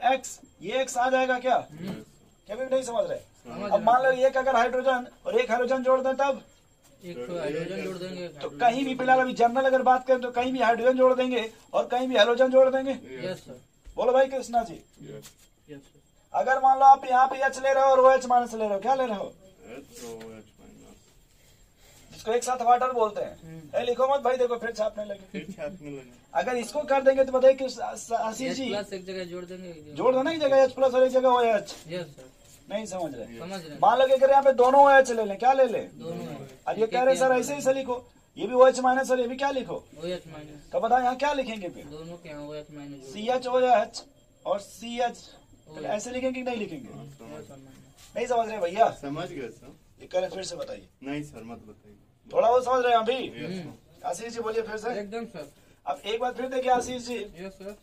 X आ जाएगा क्या? क्या भी नहीं समझ रहे? समझ अब मान लो एक अगर हाइड्रोजन और एक हाइड्रोजन जोड़ दें तब, एक तो हाइड्रोजन जोड़ देंगे, एक तो हाइड्रोजन कहीं भी फिलहाल अभी जनरल अगर बात करें तो कहीं भी हाइड्रोजन जोड़ देंगे और कहीं भी हाइड्रोजन जोड़ देंगे। Yes sir. बोलो भाई Krishna ji, yes yes sir. अगर मान लो आप यहाँ पे H ले रहे हो और OH माइनस ले रहे हो, क्या ले रहे हो? H O H minus. जिसको एक साथ वाटर बोलते हैं। ए लिखो मत भाई, देखो फिर छापने लगे। फिर छापने लगे। अगर इसको कर देंगे तो बताइए कि आशीष H जी प्लस एक जगह जोड़ देंगे, एक जगह- जोड़ दो ना, एक जगह H प्लस और एक जगह OH। Yes sir. नहीं समझ रहे? समझ रहे हैं। मान लो कि अगर यहाँ पे दोनों OH ले लें, क्या ले लें? दोनों है। अब ये कह रहे सर ऐसे ही से लिखो, ये भी OH माइनस और ये भी क्या लिखो? OH minus. तो बताओ यहाँ क्या लिखेंगे फिर? दोनों के यहाँ OH माइनस। CH और CH, तो ऐसे लिखेंगे कि नहीं लिखेंगे? नहीं समझ रहे भैया? समझ गए सर। ये करें फिर से बताइए, नहीं सर मत बताइए। थोड़ा बहुत समझ रहे हैं अभी? Yes sir. आशीष जी बोलिए फिर से। एकदम सर। अब एक बार फिर देखिए आशीष जी, यस सर।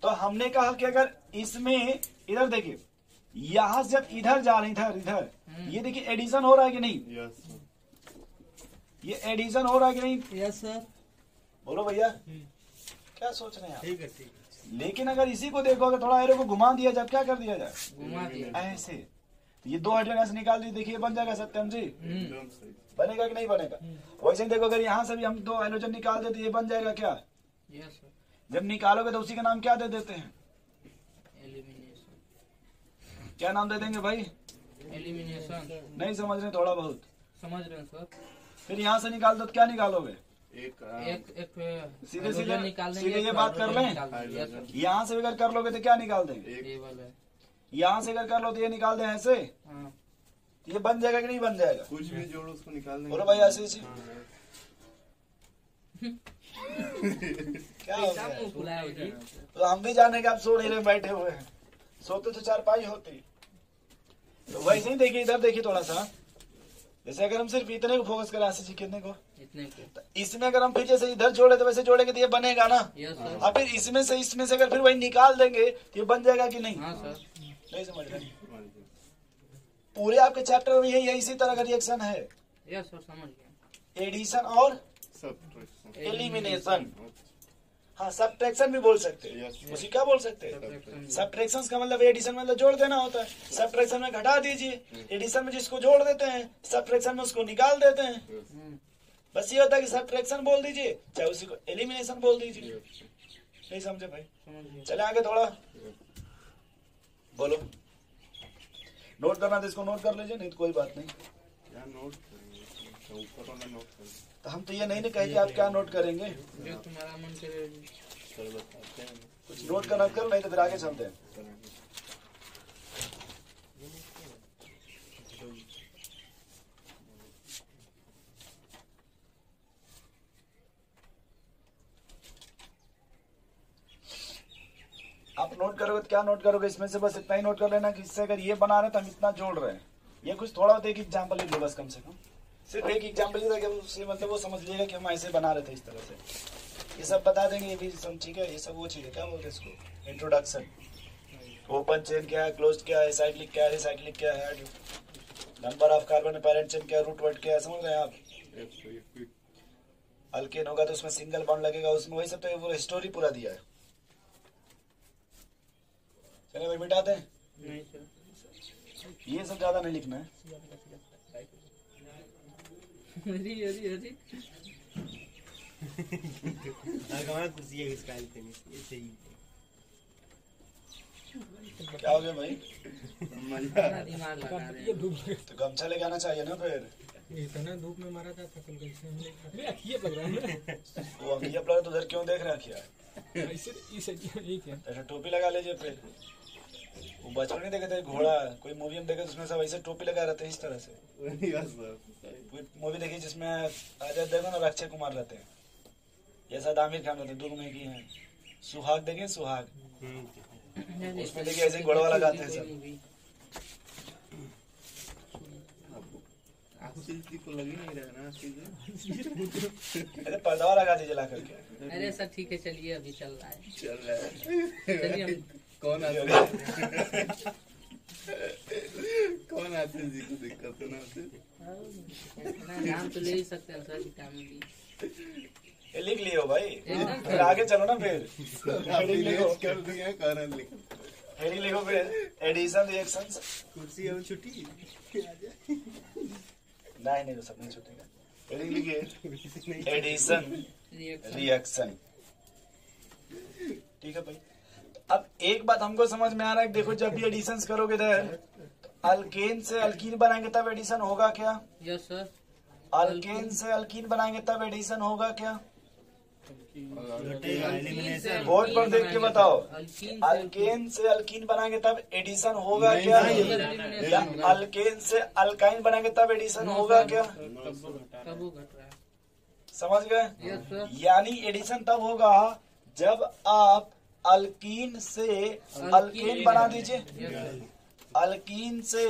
तो हमने कहा कि अगर इसमें इधर देखिए, यहाँ से जब इधर जा रहे इधर इधर, ये देखिए एडिशन हो रहा है कि नहीं? Yes sir. ये एडिशन हो रहा है कि नहीं? Yes sir. बोलो भैया, क्या सोच रहे हैं आप? ठीक है ठीक है। लेकिन अगर इसी को देखो, अगर थोड़ा एरो को घुमा दिया जाए, क्या कर दिया जाए? घुमा दिया। ऐसे, तो ये 2 हाइड्रोजन ऐसे निकाल दी, देखिए बन जाएगा सत्यम जी। एकदम सही। बनेगा कि नहीं बनेगा? वैसे ही देखो, अगर यहाँ से भी हम 2 हाइड्रोजन निकाल देते, ये बन जाएगा क्या? Yes sir. जब निकालोगे तो उसी का नाम क्या दे देते हैं? एलिमिनेशन। क्या नाम दे देंगे भाई? एलिमिनेशन। नहीं समझ रहे थोड़ा बहुत? समझ रहे हैं सर। फिर यहाँ से निकाल दो तो क्या निकालोगे? एक एक एक सीधे हाइड्रोजन निकाल देंगे, सीधे ये एक बात कर लें। हाइड्रोजन निकाल देंगे। यहाँ से अगर कर लोगे तो क्या निकाल देंगे? ये वाला है। यहाँ से अगर कर लो तो ये निकाल दें ऐसे, हाँ ये बन जाएगा कि नहीं बन जाएगा? कुछ भी जोड़ो उसको निकाल देंगे। बोलो भाई आशीष जी, क्या हो क्या गया? मुंह फुलाया हो जी? तो हम भी जाने के आप सो नहीं रहे, बैठे हुए हैं। सोते तो चारपाई होती। तो वैसे ही देखिए, इधर देखिए थोड़ा सा। जैसे अगर हम सिर्फ इतने को फोकस करें आशीष जी, कितने को, इतने को। तो इसमें अगर हम फिर जैसे इधर जोड़े तो वैसे जोड़ेंगे तो ये बनेगा ना। Yes sir. और फिर इसमें से अगर फिर वही निकाल देंगे तो ये बन जाएगा कि नहीं? हाँ सर। नहीं समझ रहे? हाँ जी। पूरे आपके चैप्टर में यही इसी तरह का रिएक्शन है, यस सर, समझ गया। एडिशन और Subtraction। एलिमिनेशन। हाँ, सब्ट्रैक्शन भी बोल सकते हैं। Yes। उसी क्या बोल सकते हैं? Subtraction। सब्ट्रैक्शन का मतलब एडिशन मतलब जोड़ देना होता है। सब्ट्रैक्शन में घटा दीजिए, एडिशन में जिसको जोड़ देते हैं, सब्ट्रैक्शन में उसको निकाल देते हैं। हम्म, बस ये होता है कि सब्ट्रैक्शन बोल दीजिए, चाहे उसी को एलिमिनेशन बोल दीजिए। नहीं समझे भाई? समझ गया। चले आगे थोड़ा बोलो। नोट करना तो इसको नोट कर लीजिए, नहीं तो कोई बात नहीं। क्या नोट करेंगे? तो ऊपर वाला नोट करेंगे। तो हम तो ये नहीं कहे कि आप क्या नोट करेंगे, जो तुम्हारा मन करे। सर बताते हैं। कुछ नोट करना करो, नहीं तो फिर आगे चलते हैं। आप नोट करोगे तो क्या नोट करोगे? इसमें से बस इतना ही नोट कर लेना कि इससे अगर ये बना रहे हैं तो हम इतना जोड़ रहे हैं। ये कुछ थोड़ा बहुत एक एग्जाम्पल ही दो बस, कम से कम सिर्फ एक एग्जाम्पल ही था, उससे मतलब वो समझ लीजिएगा कि हम ऐसे बना रहे थे इस तरह से। ये सब बता देंगे, ये भी सब ठीक है। ये सब वो चीज है, क्या बोलते हैं इसको, इंट्रोडक्शन। ओपन चेन क्या है, क्लोज्ड क्या है, साइक्लिक क्या है, रिसाइक्लिक क्या है, number of carbon, parent chain क्या है, रूट वर्ड क्या है, समझ रहे हैं आप? अल्केन होगा तो उसमें सिंगल बॉन्ड लगेगा, उसमें वही सब तो वो स्टोरी पूरा दिया है। चलिए भाई मिटाते हैं, नहीं सर। ये सब ज्यादा नहीं लिखना है। अरे अरे अरे, हमारा कुर्सी है इसका ऐसे ही। क्या हो गया भाई? इतना दिमाग लगा रहे हैं। तो गमछा लेके आना चाहिए ना फिर। इतना धूप में मारा था थकल कैसे हमने अखियत लग रहा है वो अंगिया प्लग तो उधर क्यों देख रहा क्या? ना ऐसे इस ये क्या ऐसा टोपी लगा लीजिए फिर। वो बचपन नहीं देखे थे घोड़ा, कोई मूवी में देखे तो उसमें सब ऐसे टोपी लगा रहते हैं इस तरह से। कोई मूवी देखी जिसमें अजय देवगन और अक्षय कुमार रहते हैं, ये शायद आमिर खान रहते हैं, दुर्ग में की है। सुहाग देखे, सुहाग, उसमें देखिए ऐसे ही घोड़ा वाला गाते हैं सब। को लग ही नहीं रहा ना चीजें। अरे पर्दा वाला गा दीजिए ला करके। अरे सर ठीक है, चलिए अभी चल रहा है। चल रहा है। चलिए हम कौन आते जी को दिक्कत है ना उसे? इतना नाम तो ले ही सकते हैं सर, विटामिन डी। ये लिख लियो भाई, एकदम। फिर आगे चलो ना फिर। हेडिंग लिखो, कर दिया कारण लिखो। हेडिंग लिखो फिर, एडिशन रिएक्शंस। कुर्सी है वो छुट्टी। नहीं, वो सब नहीं छूटेगा। हेडिंग लिखिए, एडिशन रिएक्शन। रिएक्शन। ठीक है भाई। अब एक बात हमको समझ में आ रहा है कि देखो, जब भी एडिशन करोगे तो अल्केन से अल्कीन बनाएंगे तब एडिशन होगा क्या? Yes sir. अल्केन से अल्कीन बनाएंगे तब एडिशन होगा क्या? एलिमिनेशन। बोर्ड पर देख के बताओ। अल्कीन अल्केन से अल्कीन बनाएंगे तब एडिशन होगा क्या? या अल्केन से अल्काइन बनाएंगे तब एडिशन होगा क्या? तब वो घट रहा है। समझ गए? Yes sir. यानी एडिशन तब होगा जब आप अल्कीन से अल्केन बना दीजिए, यस सर। अल्कीन से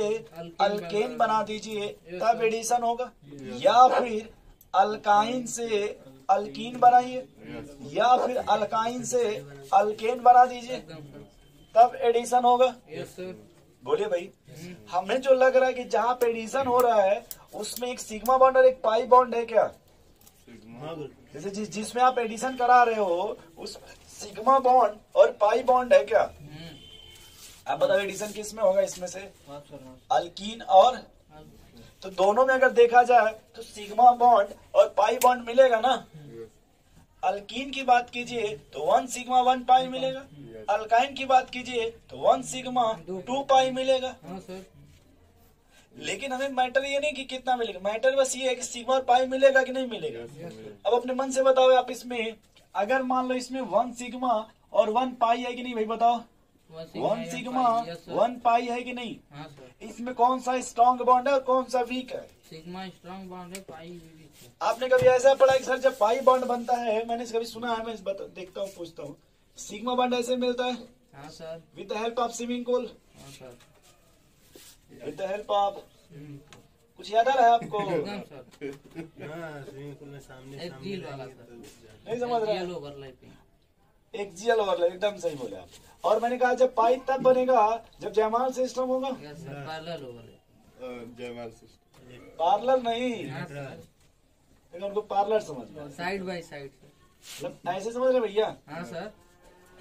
अल्केन बना दीजिए तब एडिशन होगा, या फिर अल्काइन से अल्कीन बनाइए, या फिर अल्काइन से अल्केन बना दीजिए एकदम सर। तब एडिशन होगा। Yes sir. बोलिए भाई, हमें जो लग रहा है कि जहाँ पे एडिशन हो रहा है उसमें एक सिग्मा बॉन्ड और एक पाई बॉन्ड है क्या? जैसे जिसमें आप एडिशन करा रहे हो उस सिग्मा बॉन्ड और पाई बॉन्ड है क्या? आप बताओ एडिशन किस में होगा इसमें से? अल्कीन और, तो दोनों में अगर देखा जाए तो सिग्मा बॉन्ड और पाई बॉन्ड मिलेगा ना। अल्कीन की बात कीजिए तो 1 सिग्मा 1 पाई मिलेगा, अल्काइन की बात कीजिए तो 1 सिग्मा 2 पाई मिलेगा। हाँ सर। लेकिन हमें मैटर ये नहीं कि कितना मिलेगा, मैटर बस ये है कि सिग्मा और पाई मिलेगा कि नहीं मिलेगा। अब अपने मन से बताओ आप, इसमें अगर मान लो इसमें 1 सिग्मा और 1 पाई है कि नहीं भाई बताओ, 1 सिग्मा 1 पाई है कि नहीं। हाँ सर, इसमें कौन सा स्ट्रॉन्ग बॉन्ड है और कौन सा वीक है। सिग्मा स्ट्रांग बॉन्ड है, पाई वीक है। आपने कभी ऐसा पढ़ा कि सर जब पाई बॉन्ड बनता है, मैंने कभी सुना है, मैं देखता हूँ पूछता हूँ, सिग्मा बॉन्ड ऐसे मिलता है हाँ sir, with the help of swimming pool, हाँ sir, with the help of, कुछ याद आ रहा है आपको? एकदम सर, हाँ स्विमिंग पूल में सामने एक सामने झील वाला सर, नहीं समझ रहे रियल ओवरलैपिंग। एक जीएल ओवरलैप, एकदम सही बोले आप। और मैंने कहा जब पाई तब बनेगा जब जयमाल सिस्टम होगा, यस सर, पैरेलल ओवरलैप। जयमाल सिस्टम, पार्लर नहीं, हाँ सर, लेकिन उनको पार्लर समझ में, साइड बाय साइड सर। मतलब ऐसे समझ रहे भैया। हाँ सर,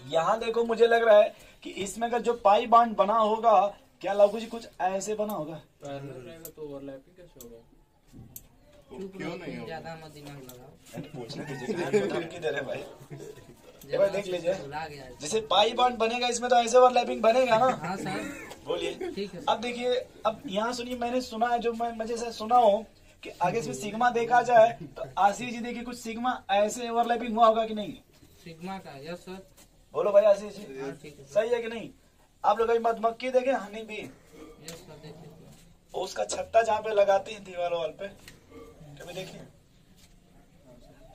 यहाँ देखो मुझे लग रहा है कि इसमें का जो पाई बॉन्ड बना होगा, क्या लघु जी कुछ ऐसे बना होगा। पैरेलल रहेगा तो ओवरलैपिंग कैसे होगा? चुप क्यों रहो, नहीं तुम होगा? ज्यादा मत दिमाग लगाओ। पूछने दीजिए, धमकी दे रहे भाई। ये भाई देख लीजिए, बुला गया है। जैसे पाई बॉन्ड बनेगा इसमें तो ऐसे ओवरलैपिंग बनेगा ना। हाँ सर, बोलिए। ठीक है सर। अब देखिए, अब यहाँ सुनिए, मैंने सुना है, जो मैं मुझे से सुना हूँ कि आगे इसमें सिग्मा देखा जाए तो आशीष जी देखिए कुछ सिग्मा ऐसे ओवरलैपिंग हुआ होगा कि नहीं। सिग्मा का, यस सर, बोलो भाई आशीष जी, हाँ ठीक है सर, सही है कि नहीं। आप लोग अभी मधुमक्खी देखे, हनी बी, यस सर, देखिए सर। उसका छत्ता जहाँ पे लगाते हैं दीवार वाल पे, कभी देखिए।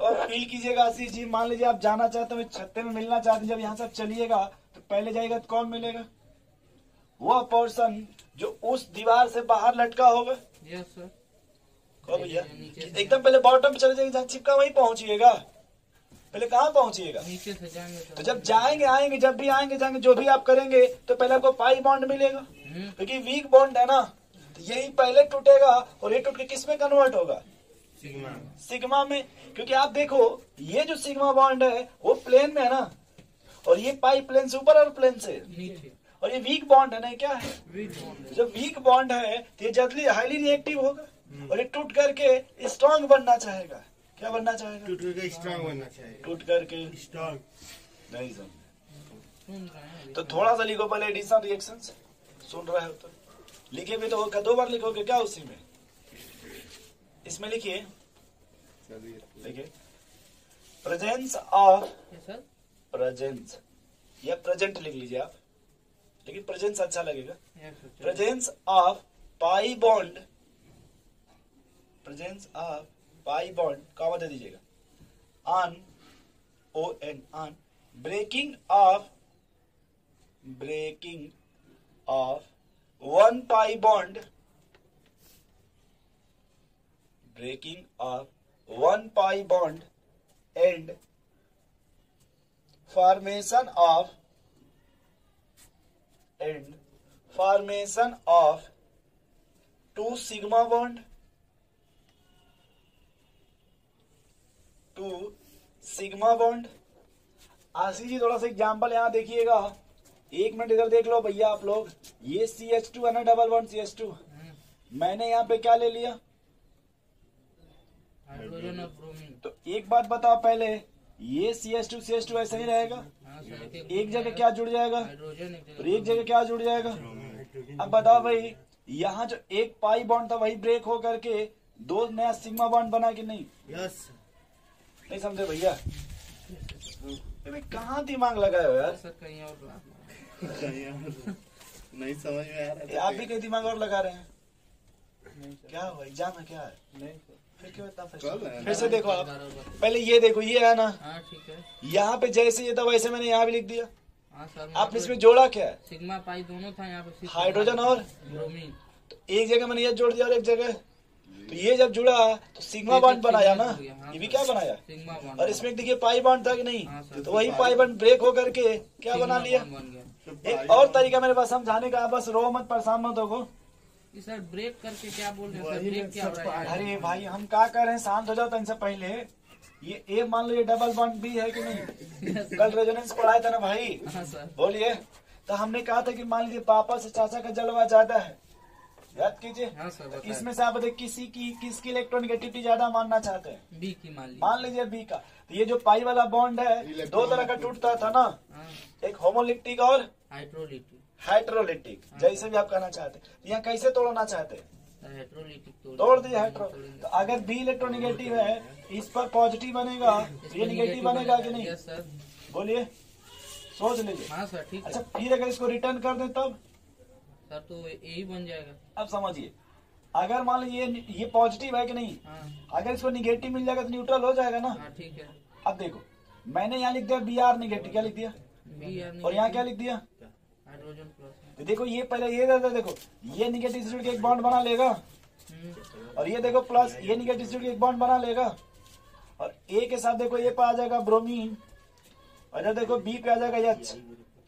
और फील कीजिएगा आशीष जी, मान लीजिए आप जाना चाहते हो छत्ते में मिलना चाहते हैं, जब यहाँ से आप चलिएगा तो पहले जाएगा तो कौन मिलेगा, वो पर्सन जो उस दीवार से बाहर लटका होगा। यस सर, कहो भैया, नीचे से एकदम पहले बॉटम पे चले जाएंगे, जहाँ चिपका वहीं पहुंचिएगा, पहले कहाँ पहुंचिएगा। नीचे से जाएंगे तो सर। जब जाएंगे आएंगे, जब भी आएंगे जाएंगे, जो भी आप करेंगे तो पहले आपको पाई बॉन्ड मिलेगा, क्योंकि वीक बॉन्ड है ना, तो यही पहले टूटेगा और ये टूट के किस में कन्वर्ट होगा, सिग्मा सिग्मा में। क्योंकि आप देखो ये जो सिग्मा बॉन्ड है वो प्लेन में है ना, और ये पाई प्लेन से ऊपर और प्लेन से, नीचे और ये वीक बॉन्ड है ना, क्या है, वीक बॉन्ड है। जब वीक बॉन्ड है तो ये जल्दी हाईली रिएक्टिव होगा और ये टूट करके स्ट्रांग बनना चाहेगा। क्या बनना चाहेगा, टूट करके स्ट्रांग बनना चाहिए, टूट करके स्ट्रांग। नहीं समझ। सुन रहे हैं अभी। तो थोड़ा सा लिखो पहले एडिशन रिएक्शंस, सुन रहे हो तो लिखे भी तो होगा, 2 बार लिखोगे क्या उसी में, इसमें लिखिए, देखिए presence of, yes sir, presence या प्रेजेंट लिख लीजिए आप, लेकिन प्रेजेंस अच्छा लगेगा। Yes sir, presence of pi bond, presence of pi bond comma दे दीजिएगा, on ON on breaking of 1 pi bond, breaking of 1 pi bond and formation of 2 sigma bond, 2 sigma bond। Ashish ji थोड़ा सा एग्जाम्पल यहाँ देखिएगा, 1 minute इधर देख लो भैया आप लोग, ये CH2 है ना, डबल बॉन्ड CH2, मैंने यहाँ पे क्या ले लिया, हाइड्रोजन और ब्रोमीन। तो एक बात बताओ पहले, ये CH2 ऐसा ही रहेगा, हाँ सर, एक जगह क्या जुड़ जाएगा हाइड्रोजन एक और एक जगह क्या जुड़ जाएगा। अब बताओ भाई, यहाँ जो एक पाई बॉन्ड था वही ब्रेक हो करके 2 नया सिग्मा बॉन्ड बना कि नहीं, यस नहीं समझे भैया। भाई कहाँ दिमाग लगाए हो यार, सर, कहीं और ला। नहीं समझ में आ रहा आप भी कहीं दिमाग और लगा रहे हैं। नहीं सर, क्या हुआ, एग्जाम है क्या है, नहीं सर, फिर क्यों इतना कल फ्रस्ट्रेट? है फिर से देखो आप, बराबर। पहले ये देखो, ये है ना, हाँ ठीक है। यहाँ पे जैसे ये था वैसे मैंने यहाँ भी लिख दिया, हाँ सर, आपने इसमें जोड़ा क्या है, सिग्मा पाई दोनों था यहाँ पे, सिर्फ हाइड्रोजन और ब्रोमीन। तो एक जगह मैंने ये जोड़ दिया और एक जगह, तो ये जब जुड़ा तो सिग्मा बॉन्ड बनाया ना, ये भी क्या बनाया, सिग्मा बॉन्ड। और इसमें देखिए पाई बॉन्ड था कि हाँ नहीं, सर। तो वही पाई बॉन्ड ब्रेक हो करके क्या बना लिया। बन गया। एक और तरीका मेरे पास समझाने का, बस रो मत, परेशान मत हो। ये सर ब्रेक करके क्या बोल रहे हैं सर, ब्रेक क्या हो रहा है। अरे भाई हम क्या कर रहे हैं, शांत हो जाओ। इनसे पहले ये ए मान लो, ये डबल बॉन्ड बी है कि नहीं, कल रेजोनेंस पढ़ाया था ना भाई, हाँ सर, बोलिए। तो हमने कहा था कि मान लीजिए पापा से चाचा का जलवा ज्यादा है, याद कीजिए। हाँ सर, बताइए। इसमें से आप बताइए किसकी इलेक्ट्रोनेगेटिविटी ज्यादा मानना चाहते हैं, बी की मान लीजिए। मान लीजिए बी का। तो ये जो पाई वाला बॉन्ड है 2 तरह का टूटता था ना, हाँ, एक होमोलिप्टिक और हाइड्रोलिटिक। हाइड्रोलिटिक, जैसे भी आप कहना चाहते हैं। यहाँ कैसे तोड़ना चाहते हैं, हेट्रोलिटिक तोड़ दिया हेट्रो। तो अगर बी इलेक्ट्रोनिगेटिव है, इस पर पॉजिटिव बनेगा, ये निगेटिव बनेगा कि नहीं? Yes sir. बोलिए, सोच लीजिए। हाँ सर ठीक है। अच्छा, फिर अगर इसको रिटर्न कर दें तब सर तो यही बन जाएगा। अब समझिए, अगर मान लीजिए ये पॉजिटिव है कि नहीं, हाँ अगर इसको निगेटिव मिल जाएगा तो न्यूट्रल हो जाएगा ना। हाँ ठीक है। अब देखो, मैंने यहाँ लिख दिया बी आर निगेटिव, क्या लिख दिया? और यहाँ क्या लिख दिया? Hydrogen plus. तो देखो ये पहले ये देखो, ये निगेटिव से जुड़ के एक बॉन्ड बना लेगा, और ये देखो प्लस, ये निगेटिव से जुड़ के एक बॉन्ड बना लेगा, और ए के साथ देखो ये पे आ जाएगा ब्रोमीन, और इधर देखो बी पे आ जाएगा एच।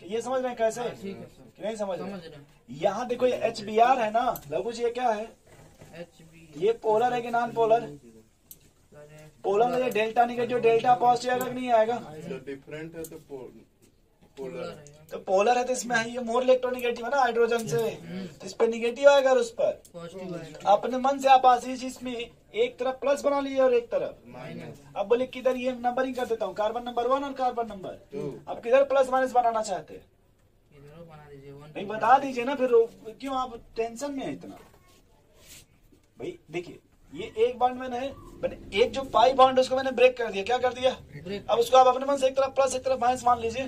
ये समझ रहे हैं कैसे? ठीक है सर, कि नहीं समझ समझ रहे? रहे हैं। यहाँ देखो ये एच बी आर है ना लघु जी, ये क्या है? HB ये पोलर है कि नॉन पोलर? पोलर में ये डेल्टा निगेटिव डेल्टा पॉजिटिव आएगा कि नहीं आएगा? तो डिफरेंट है तो पोलर है। तो पोलर है तो इसमें है ये मोर इलेक्ट्रोनिगेटिव है ना हाइड्रोजन से, तो इस पे निगेटिव आएगा और उस पर पॉजिटिव आएगा। अपने मन से आप आशीष इसमें एक तरफ प्लस बना लीजिए और एक तरफ माइनस। अब बोले किधर, ये नंबरिंग कर देता हूँ, कार्बन नंबर 1 और कार्बन नंबर 2। 2। अब किधर प्लस माइनस बनाना चाहते हैं? इधर बना दीजिए 1 नहीं बता दीजिए ना, फिर क्यों आप टेंशन में है इतना? भाई देखिए, ये एक बॉन्ड मैंने एक जो पाई बॉन्ड उसको मैंने ब्रेक कर दिया। क्या कर दिया? ब्रेक। अब उसको आप अपने मन से एक तरफ प्लस एक तरफ माइनस मान लीजिए।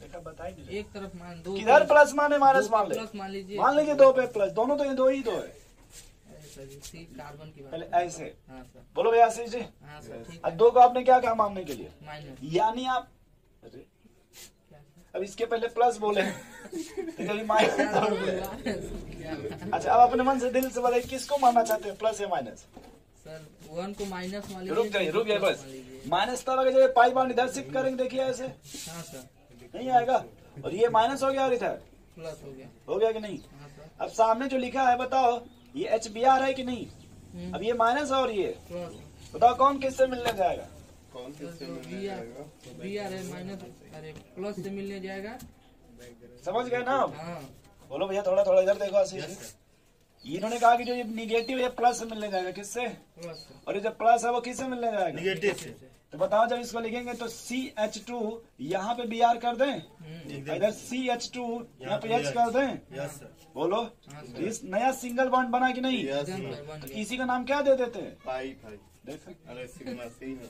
देखा, बताई नहीं। एक तरफ मान दो, किधर प्लस माने माइनस मान ले? प्लस मान लीजिए। मान लीजिए 2 पे प्लस, दोनों तो ये 2 ही 2 है। सी कार्बन की बात। पहले ऐसे हाँ सर। बोलो भैया आशीष जी। हाँ सर ठीक अब है। 2 को आपने क्या कहा मानने के लिए? माइनस। यानी आप अरे, अब इसके पहले प्लस बोले तो कभी माइनस। अच्छा, अब अपने मन से दिल से बताइए किसको मानना चाहते हैं, प्लस या माइनस? सर 1 को माइनस मान लीजिए। रुक जाइए बस। मान लीजिए। माइनस तब अगर जब पाई बॉन्ड इधर शिफ्ट करेंगे, देखिए ऐसे हाँ सर नहीं आएगा, और ये माइनस हो गया और इधर प्लस हो गया। हो गया कि नहीं? हाँ सर अब सामने जो लिखा है बताओ, ये एच बी आर है कि नहीं? अब ये माइनस और ये प्लस। बताओ कौन किससे मिलने जाएगा? कौन किससे तो मिलने जाएगा? बी आर है माइनस, अरे प्लस से मिलने जाएगा। समझ गए ना? हाँ बोलो भैया, थोड़ा थोड़ा इधर देखो आशीष जी। इन्होंने कहा कि जो ये निगेटिव है प्लस से मिलने जाएगा, किससे? प्लस। और ये जो प्लस है वो किससे मिलने जाएगा? निगेटिव से। तो बताओ, जब इसको लिखेंगे तो CH2 यहाँ पे Br कर दें, इधर CH2 यहाँ पे H कर दें। Yes sir. बोलो, तो इस नया सिंगल बॉन्ड बना कि नहीं? यस तो इसी का नाम क्या दे देते हैं? पाई पाई। देखो अरे सिग्मा सी है।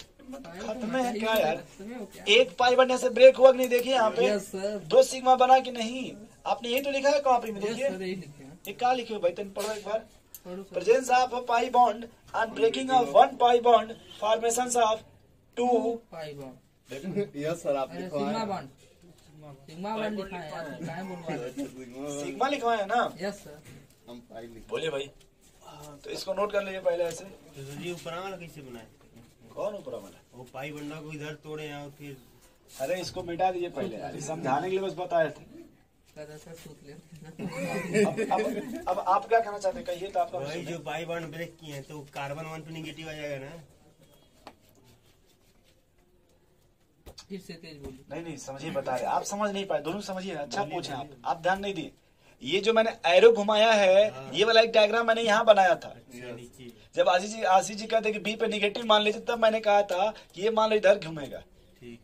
खत्म है क्या यार? क्या? एक पाई बनने से ब्रेक हुआ कि नहीं? देखिए यहाँ पे यस सर। 2 सिग्मा बना कि नहीं? आपने यही तो लिखा है कॉपी में, यस देखिए सर यही लिखे हैं। ये क्या लिखे हो भाई? तुम पढ़ो एक बार। पढ़ो sir. Presence of a pi bond and breaking of 1 pi bond, formation of 2 pi bond. Yes sir, आप अरे लिखवाए सिग्मा हैं। बॉन्ड। सिग्मा बॉन्ड लिखा है यार, काय बोलवा रहे हैं? सिग्मा सिग्मा लिखवाए है ना? Yes sir. हम पाई लिख। बोलिए भाई। हाँ, तो इसको नोट कर लीजिए पहले ऐसे। तो सर जी ऊपर वाला कैसे बनाए? कौन ऊपर वाला? वो पाई बंडा को इधर तोड़े हैं और फिर अरे इसको मिटा दीजिए पहले यार, ये समझाने के लिए बस बताए थे। सर ऐसा सूत ले। अब आप क्या कहना चाहते हैं? कहिए तो आपका वही सुने। जो पाई बॉन्ड ब्रेक किए हैं तो कार्बन 1 पे निगेटिव आ जाएगा ना। फिर से तेज बोलिए। नहीं नहीं, समझिए बता रहे, आप समझ नहीं पाए, दोनों समझिए। अच्छा पूछे आप ध्यान नहीं दिए। ये जो मैंने एरो घुमाया है, ये वाला एक डायग्राम मैंने यहाँ बनाया था। नीचे। जब आशीष जी कहते कि बी पे निगेटिव मान लीजिए, तब मैंने कहा था कि ये मान लो इधर घूमेगा। ठीक।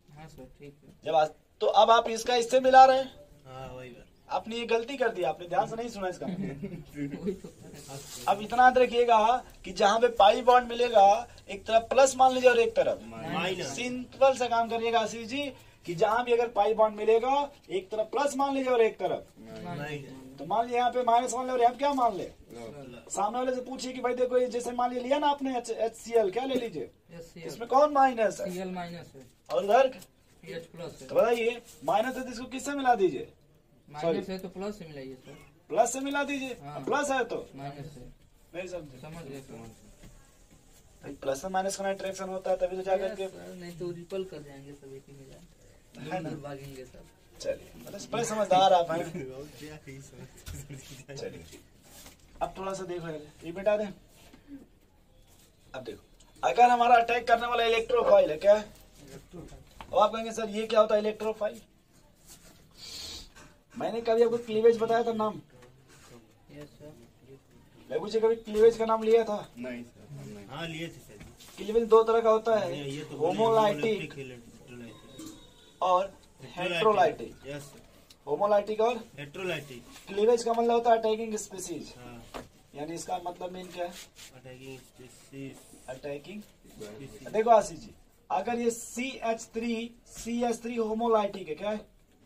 हाँ सर ठीक है। तो अब आप इसका इससे मिला रहे हैं। हाँ वही बात। आपने ये गलती कर दी, आपने ध्यान से नहीं सुना इसका। वही तो सर। अब इतना याद रखिएगा कि जहाँ पे पाई बॉन्ड मिलेगा, एक तरफ प्लस मान लीजिए और एक तरफ माइनस। सिंपल से काम करिएगा आशीष जी, कि जहाँ भी अगर पाई बॉन्ड मिलेगा, एक तरफ प्लस मान लीजिए और एक तरफ, माइनस। तो मान लीजिए यहाँ पे माइनस मान ले और यहाँ क्या मान ले? सामने वाले से पूछिए कि भाई देखो, ये जैसे मान लिया ना आपने HCl, क्या ले लीजिए? यस इसमें कौन माइनस है Cl माइनस है, और उधर? H प्लस है। तो बताइए, माइनस है तो इसको किससे मिला दीजिए? माइनस है तो प्लस से मिलाइए सर। प्लस से मिला दीजिए। हाँ। प्लस है तो माइनस है। नहीं समझे? समझ गए सर। प्लस में माइनस का इंटरेक्शन होता है, तभी तो जाकर के। Yes, सर, नहीं तो रिपल कर जाएंगे सब एक ही में है जाए, ना? भागेंगे सब। चलिए, मतलब बड़े समझदार आप हैं। चलिए, अब थोड़ा सा देखो यार, ये मिटा दें। अब देखो, अगर हमारा अटैक करने वाला इलेक्ट्रोफाइल है, क्या है? अब आप कहेंगे सर ये क्या होता है इलेक्ट्रोफाइल? मैंने कभी आपको क्लीवेज बताया था नाम? Yes sir. लघु जी कभी क्लीवेज का नाम लिया था? नहीं सर, हम नहीं। हाँ लिए थे सर। क्लीवेज 2 तरह का होता है, ये तो होमोलाइटिक और हेट्रोलाइटिक। Yes sir. होमोलाइटिक और हेट्रोलाइटिक। क्लीवेज का मतलब होता है अटैकिंग स्पीसीज। हाँ यानी इसका मतलब मेन क्या है? Attacking species. अटैकिंग। देखो आशीष जी, अगर ये CH3 होमोलाइटिक है, क्या है?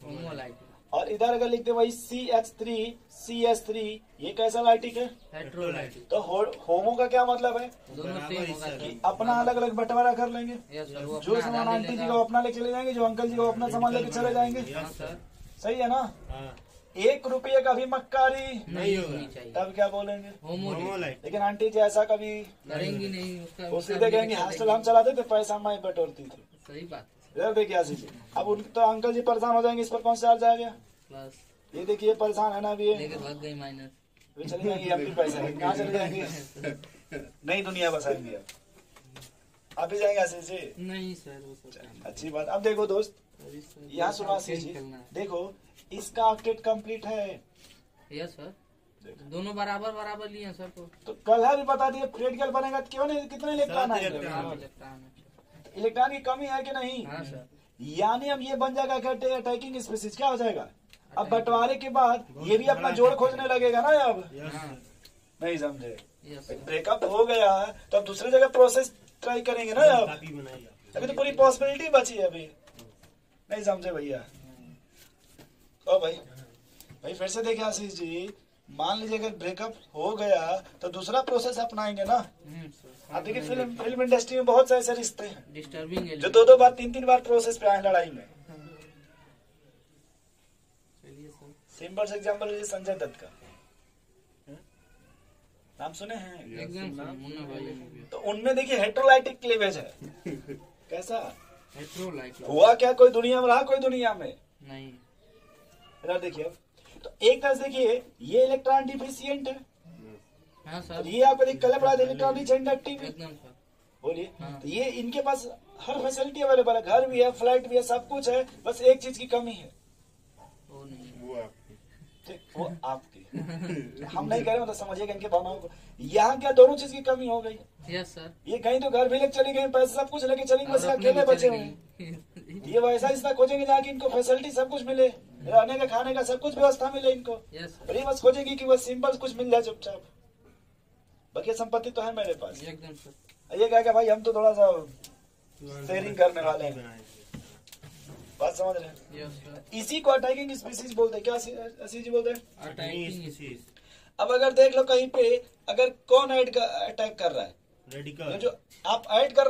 होमोलाइट और इधर अगर लिखते वही CH3 ये कैसा लाइटिक है? हेट्रोलाइट। तो होमो का क्या मतलब है? दोनों सेम होगा कि सर। अपना अलग अलग बंटवारा कर लेंगे। यस सर, वो जो अपना सामान आधा ले आंटी जी लेगा। को अपना लेके चले जाएंगे, जो अंकल जी को अपना सामान लेके चले जाएंगे। हाँ सर, सही है ना? हाँ, 1 रुपये का भी मक्कारी, नहीं होनी चाहिए। तब क्या बोलेंगे? होमोलाइट होमोलाइट। लेकिन आंटी जी ऐसा कभी करेंगी नहीं उसका। वो उसका सीधे भी कहेंगे लेके हॉस्टल हम चलाते थे, पैसा मैं बटोरती थी। सही बात है। इधर देखिए आशीष जी, अब उन तो अंकल जी परेशान हो जाएंगे, इस पर कौन सा चार्ज आ गया? प्लस ये देखिए परेशान है ना अभी, ये लेके भाग गई माइनस। अभी चले जाएंगे अपनी पैसा है, कहाँ चले जाएंगे? नई दुनिया बसाएंगे अब। आप भी जाएंगे आशीष जी? नहीं सर, वो सब काम अच्छी बात। अब देखो दोस्त, सॉरी सर, यहाँ सुनो आशीष जी, खेलना है। देखो इसका ऑक्टेट कंप्लीट है। यस सर, दोनों बराबर बराबर लिए हैं सर। तो कल है भी बता दिए क्रिटिकल बनेगा तो क्यों नहीं, कितने इलेक्ट्रॉन आएंगे? इलेक्ट्रॉन। इलेक्ट्रॉन की कमी है कि नहीं? हाँ सर, यानी अब ये बन जाएगा अटैकिंग स्पीसीज। क्या हो जाएगा? अब बंटवारे के बाद ये भी अपना जोड़ खोजने लगेगा ना अब। हाँ नहीं समझे? Yes sir. ब्रेकअप हो गया तो अब दूसरी जगह प्रोसेस ट्राई करेंगे ना अब। काफी बनाएगा। अभी तो पूरी पॉसिबिलिटी बची है अभी। नहीं समझे भैया? ओ भाई फिर से देखिए आशीष जी, मान लीजिए अगर ब्रेकअप हो गया तो दूसरा प्रोसेस अपनाएंगे ना। सर, आप देखिए फिल्म इंडस्ट्री में बहुत से ऐसे रिश्ते हैं डिस्टर्बिंग है। जो 2 बार 3 बार प्रोसेस पे आए लड़ाई में। चलिए सर। सिंपल से एग्जांपल लीजिए संजय दत्त का, नाम सुने हैं? एकदम सर, मुन्ना भाई में भी तो उनमें देखिए हेट्रोलाइटिक क्लीवेज है। कैसा हेट्रोलाइट हुआ? क्या कोई दुनिया में रहा? कोई दुनिया में नहीं। इधर देखिए अब, तो एक तरह से देखिए ये इलेक्ट्रॉन डिफिशियंट है, हाँ और सर, ये आपको देख कलर पड़ा इलेक्ट्रॉन रिच इंडक्टिव है। एकदम सर। बोलिए। हाँ। तो ये इनके पास हर फैसिलिटी अवेलेबल है, घर भी है, फ्लाइट भी है, सब कुछ है, बस एक चीज की कमी है। वो नहीं। वो आपकी ठीक, वो आपकी। हम नहीं कह रहे, मतलब समझिएगा इनके भावनाओं को। यहाँ क्या दोनों चीज की कमी हो गई? Yes sir. ये कहीं तो घर भी लेके चली गई, पैसे सब कुछ लेके चली गई, बस और अपने अकेले भी बचे चले हुए हैं। गई। ये वैसा रिश्ता खोजेंगे जहाँ की इनको फैसिलिटी सब कुछ मिले, रहने का खाने का सब कुछ व्यवस्था मिले इनको। यस सर, और ये बस खोजेंगे कि बस सिंपल कुछ मिल जाए चुपचाप। बाकी संपत्ति तो है मेरे पास। एकदम सर। ये क्या भाई, हम तो थोड़ा सा शेयरिंग करने वाले हैं, बात समझ रहे हैं? Yes sir. इसी को अटैकिंग स्पीसीज बोलते हैं। क्या असीज जी बोलते हैं? अटैकिंग अब अगर देख लो कहीं पे, अगर कौन अटैक कर रहा है, रेडिकल। ये जो आप ऐड कर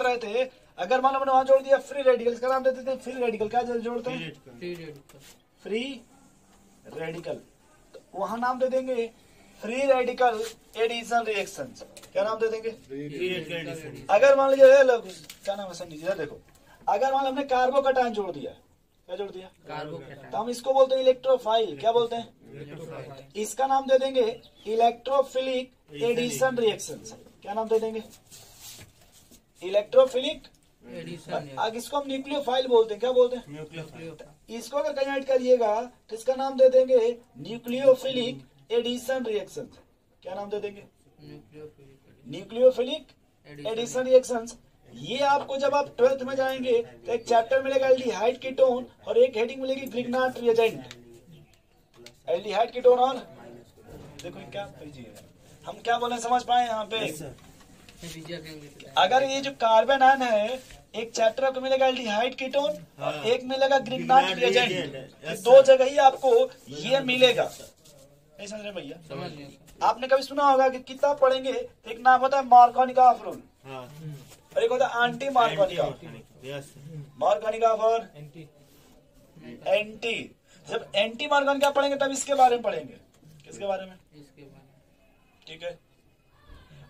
रहे थे, अगर मान लो मैंने वहां जोड़ दिया फ्री रेडिकल, का नाम देते थे फ्री रेडिकल। क्या जोड़ते हैं? Free radical. तो वहां नाम दे देंगे फ्री रेडिकल एडिशन रिएक्शंस। क्या नाम दे देंगे? अगर मान लीजिए क्या नाम है सर, नीचे देखो, अगर मान लो हमने कार्बोकैटायन जोड़ दिया, क्या जोड़ दिया? कार्बोकैटायन। तो हम इसको बोलते हैं इलेक्ट्रोफाइल। क्या बोलते हैं? इसका नाम दे देंगे इलेक्ट्रोफिलिक एडिशन रिएक्शंस। क्या नाम दे देंगे? Electrophilic addition. आगे इसको हम न्यूक्लियोफाइल बोलते हैं। क्या बोलते हैं? न्यूक्लियोफाइल। इसको अगर कहीं ऐड करिएगा तो इसका नाम दे देंगे न्यूक्लियोफिलिक एडिशन रिएक्शन। क्या नाम दे देंगे? Nucleophilic addition reactions. ये आपको जब आप 12th में जाएंगे तो एक चैप्टर मिलेगा एल्डिहाइड कीटोन, और एक हेडिंग मिलेगी ग्रिग्नार्ड रिएजेंट। एल्डिहाइड कीटोन और देखो क्या हम क्या बोले, समझ पाए यहाँ पे? अगर ये जो कार्बन आयन है, एक चैप्टर को मिलेगा एल्डिहाइड कीटोन और एक मिलेगा ग्रिग्नार्ड रिएजेंट। 2 जगह ही आपको ये मिलेगा। नहीं समझ रहे भैया? समझ गए। आपने कभी सुना होगा कि किताब पढ़ेंगे तो एक नाम होता है मार्कोनिकॉफ रूल और एक होता है एंटी मार्कोनिकॉफ। मार्कोनिकॉफ और एंटी। जब एंटी मार्कोनिकॉफ पढ़ेंगे तब इसके बारे में पढ़ेंगे। किसके बारे में? इसके बारे में। ठीक है।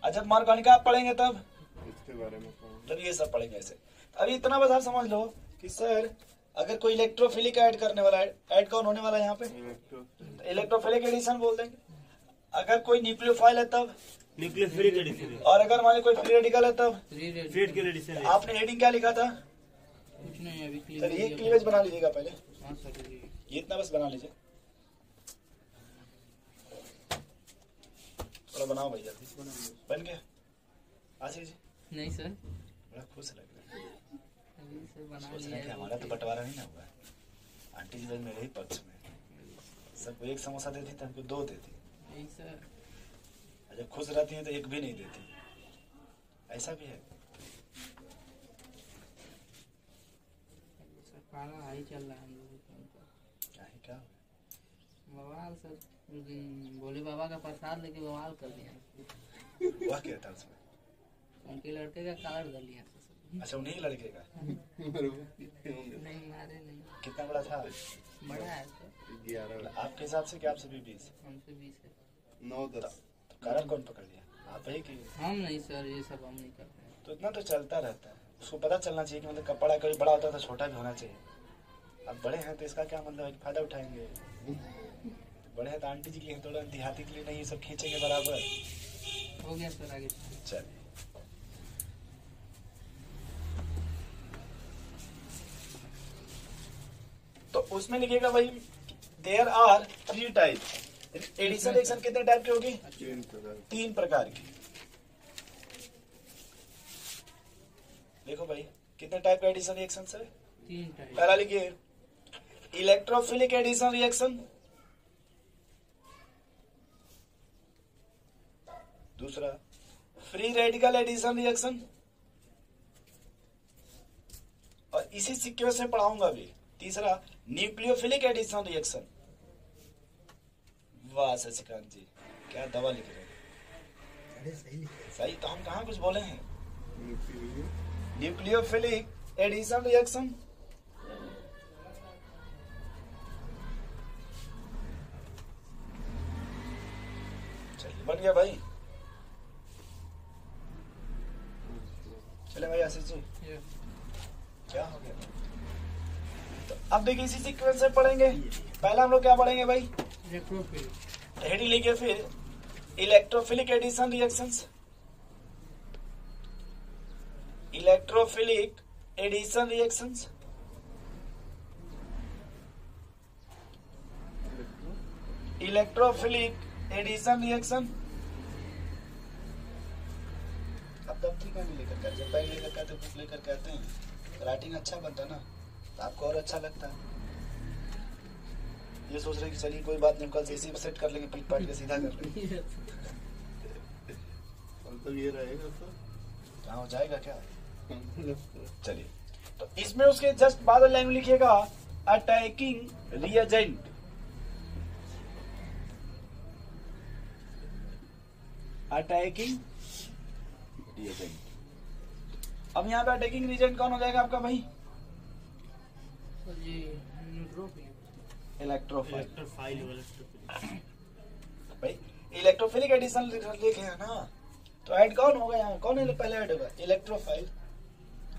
और जब मार्कोनिकॉफ पढ़ेंगे तब इसके बारे में तब ये सब पढ़ेंगे ऐसे। अभी इतना बस आप समझ लो कि सर अगर कोई इलेक्ट्रोफिलिक ऐड करने वाला है, ऐड कौन होने वाला है यहाँ पे? इलेक्ट्रोफिलिक एडिशन बोल देंगे। अगर कोई न्यूक्लियोफाइल है तब न्यूक्लियोफिलिक एडिशन। और अगर मान लो कोई फ्री रेडिकल है तब फ्री एडिशन। आपने हेडिंग क्या लिखा था? कुछ नहीं, अभी सर ये क्लीवेज बना लीजिएगा पहले, हाँ सर। ये इतना बस बना लीजिए, थोड़ा बनाओ भैया। बन गया आशीष जी? नहीं सर, बड़ा खुश लग रहा है। अभी से बना सोच रहे लिया हैं कि है। हमारा तो बंटवारा नहीं ना हुआ है। आंटी जी बस मेरे ही पक्ष में, सबको एक समोसा देती थी, हमको 2 देती। यही सर। जब खुश रहती हैं तो एक भी नहीं देती, ऐसा भी है। पाला हाई चल रहा है हम लोगों का। क्या बवाल सर, उस दिन भोले बाबा का प्रसाद लेके बवाल कर दिया। वह क्या था उसमें? उनके लड़के का कलर कर लिया था सर। अच्छा, उन्हीं लड़के का? नहीं मारे नहीं। कितना बड़ा था? बड़ा है सर, 11 आपके हिसाब से क्या आपसे भी 20? हमसे 20 है। 9-10 तो कारण कौन पकड़ लिया, आप ही की? हम नहीं सर, ये सब हम नहीं करते हैं। तो इतना तो चलता रहता है, उसको पता चलना चाहिए कि मतलब कपड़ा कभी बड़ा होता है तो छोटा भी होना चाहिए। अब बड़े हैं तो इसका क्या मतलब है कि फायदा उठाएंगे। बड़े हैं तो आंटी जी के लिए, थोड़ा देहाती के लिए नहीं, ये सब खींचेंगे बराबर। हो गया सर, आगे चलिए, तो उसमें लिखिएगा भाई there are 3 type. Addition reaction कितने टाइप की होगी? 3 प्रकार की। देखो भाई कितने टाइप का एडिशन रिएक्शन है? 3 टाइप। पहला लिखिए इलेक्ट्रोफिलिक एडिशन रिएक्शन, दूसरा फ्री रेडिकल एडिशन रिएक्शन, और इसी सीक्वेंस में पढ़ाऊंगा भी तीसरा न्यूक्लियोफिलिक एडिशन रिएक्शन। वाह शशिकांत जी, क्या दवा लिख रहे हैं। सही, तो हम कहाँ कुछ बोले हैं। न्यूक्लियोफिलिक एडिशन रिएक्शन, चलिए बन गया भाई। चले भाई आशीष जी, क्या हो गया? तो अब देखिए इसी सीक्वेंस से पढ़ेंगे। पहला हम लोग क्या पढ़ेंगे भाई? इलेक्ट्रोफिलिक। हेडिंग लिखिए फिर electrophilic addition reactions. Electrophilic addition reactions, electrophilic addition reaction. अब तब ठीक है लेकर के, जब बैग लेकर के आते बुक लेकर के आते हैं, राइटिंग अच्छा बनता है ना, तो आपको और अच्छा लगता है। ये सोच रहे कि चलिए कोई बात नहीं, कल से इसी में सेट कर लेंगे, पीट पाट के सीधा कर लेंगे। मतलब ये रहेगा तो हाँ हो जाएगा क्या? चलिए, तो इसमें उसके जस्ट बाद वाली लाइन में लिखिएगा अटैकिंग रिएजेंट। Attacking reagent. अब यहाँ पे अटैकिंग रिएजेंट कौन हो जाएगा आपका भाई? जी न्यूट्रोफिलिक। इलेक्ट्रोफाइल। इलेक्ट्रोफाइल वाला भाई इलेक्ट्रोफिलिक एडिशन लिखे हैं ना, तो ऐड कौन होगा यहाँ? कौन है पहले ऐड होगा? इलेक्ट्रोफाइल।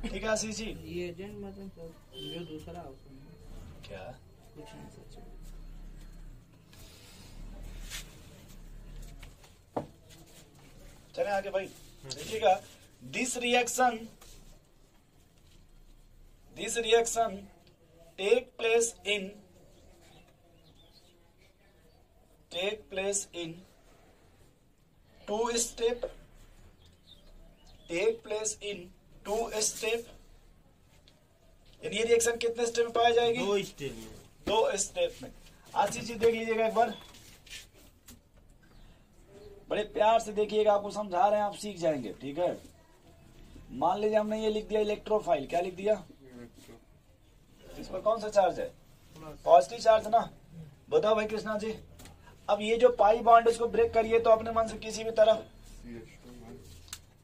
ठीक है आशीष जी? ये एजेंट मतलब सर जो दूसरा होता है। क्या कुछ नहीं सच। चले आगे भाई, देखिएगा this reaction take place in 2 step. Take place in 2 step, यानी ये रिएक्शन कितने स्टेप में पाई जाएगी? 2 स्टेप में। 2 स्टेप में। आशीष जी देख लीजिएगा एक बार, बड़े प्यार से देखिएगा, आपको समझा रहे हैं, आप सीख जाएंगे। ठीक है, मान लीजिए हमने ये लिख दिया इलेक्ट्रोफाइल। क्या लिख दिया? इस पर कौन सा चार्ज है? पॉजिटिव चार्ज ना। बताओ भाई कृष्णा जी, अब ये जो पाई बॉन्ड इसको ब्रेक करिए तो अपने मन से किसी भी तरफ,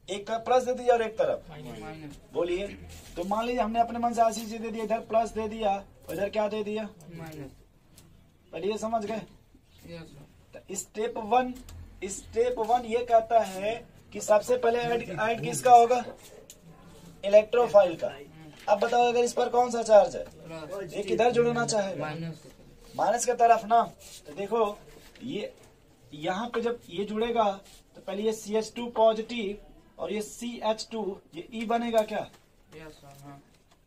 एक तरफ प्लस दे दिया और एक तरफ माइनस। बोलिए। तो मान लीजिए हमने अपने मन से आशीष जी दे दिया, इधर प्लस दे दिया और इधर क्या दे दिया? माइनस। पहले ये समझ गए? Yes sir. स्टेप वन ये कहता है कि सबसे पहले ऐड किसका होगा? इलेक्ट्रोफाइल का। अब बताओ अगर इस पर कौन सा चार्ज है? प्लस। ये किधर जुड़ना चाहेगा? माइनस। माइनस की तरफ ना। तो देखो ये यहाँ पे जब ये जुड़ेगा तो पहले ये CH2 पॉजिटिव और ये CH2, ये E बनेगा क्या? Yes sir. हाँ।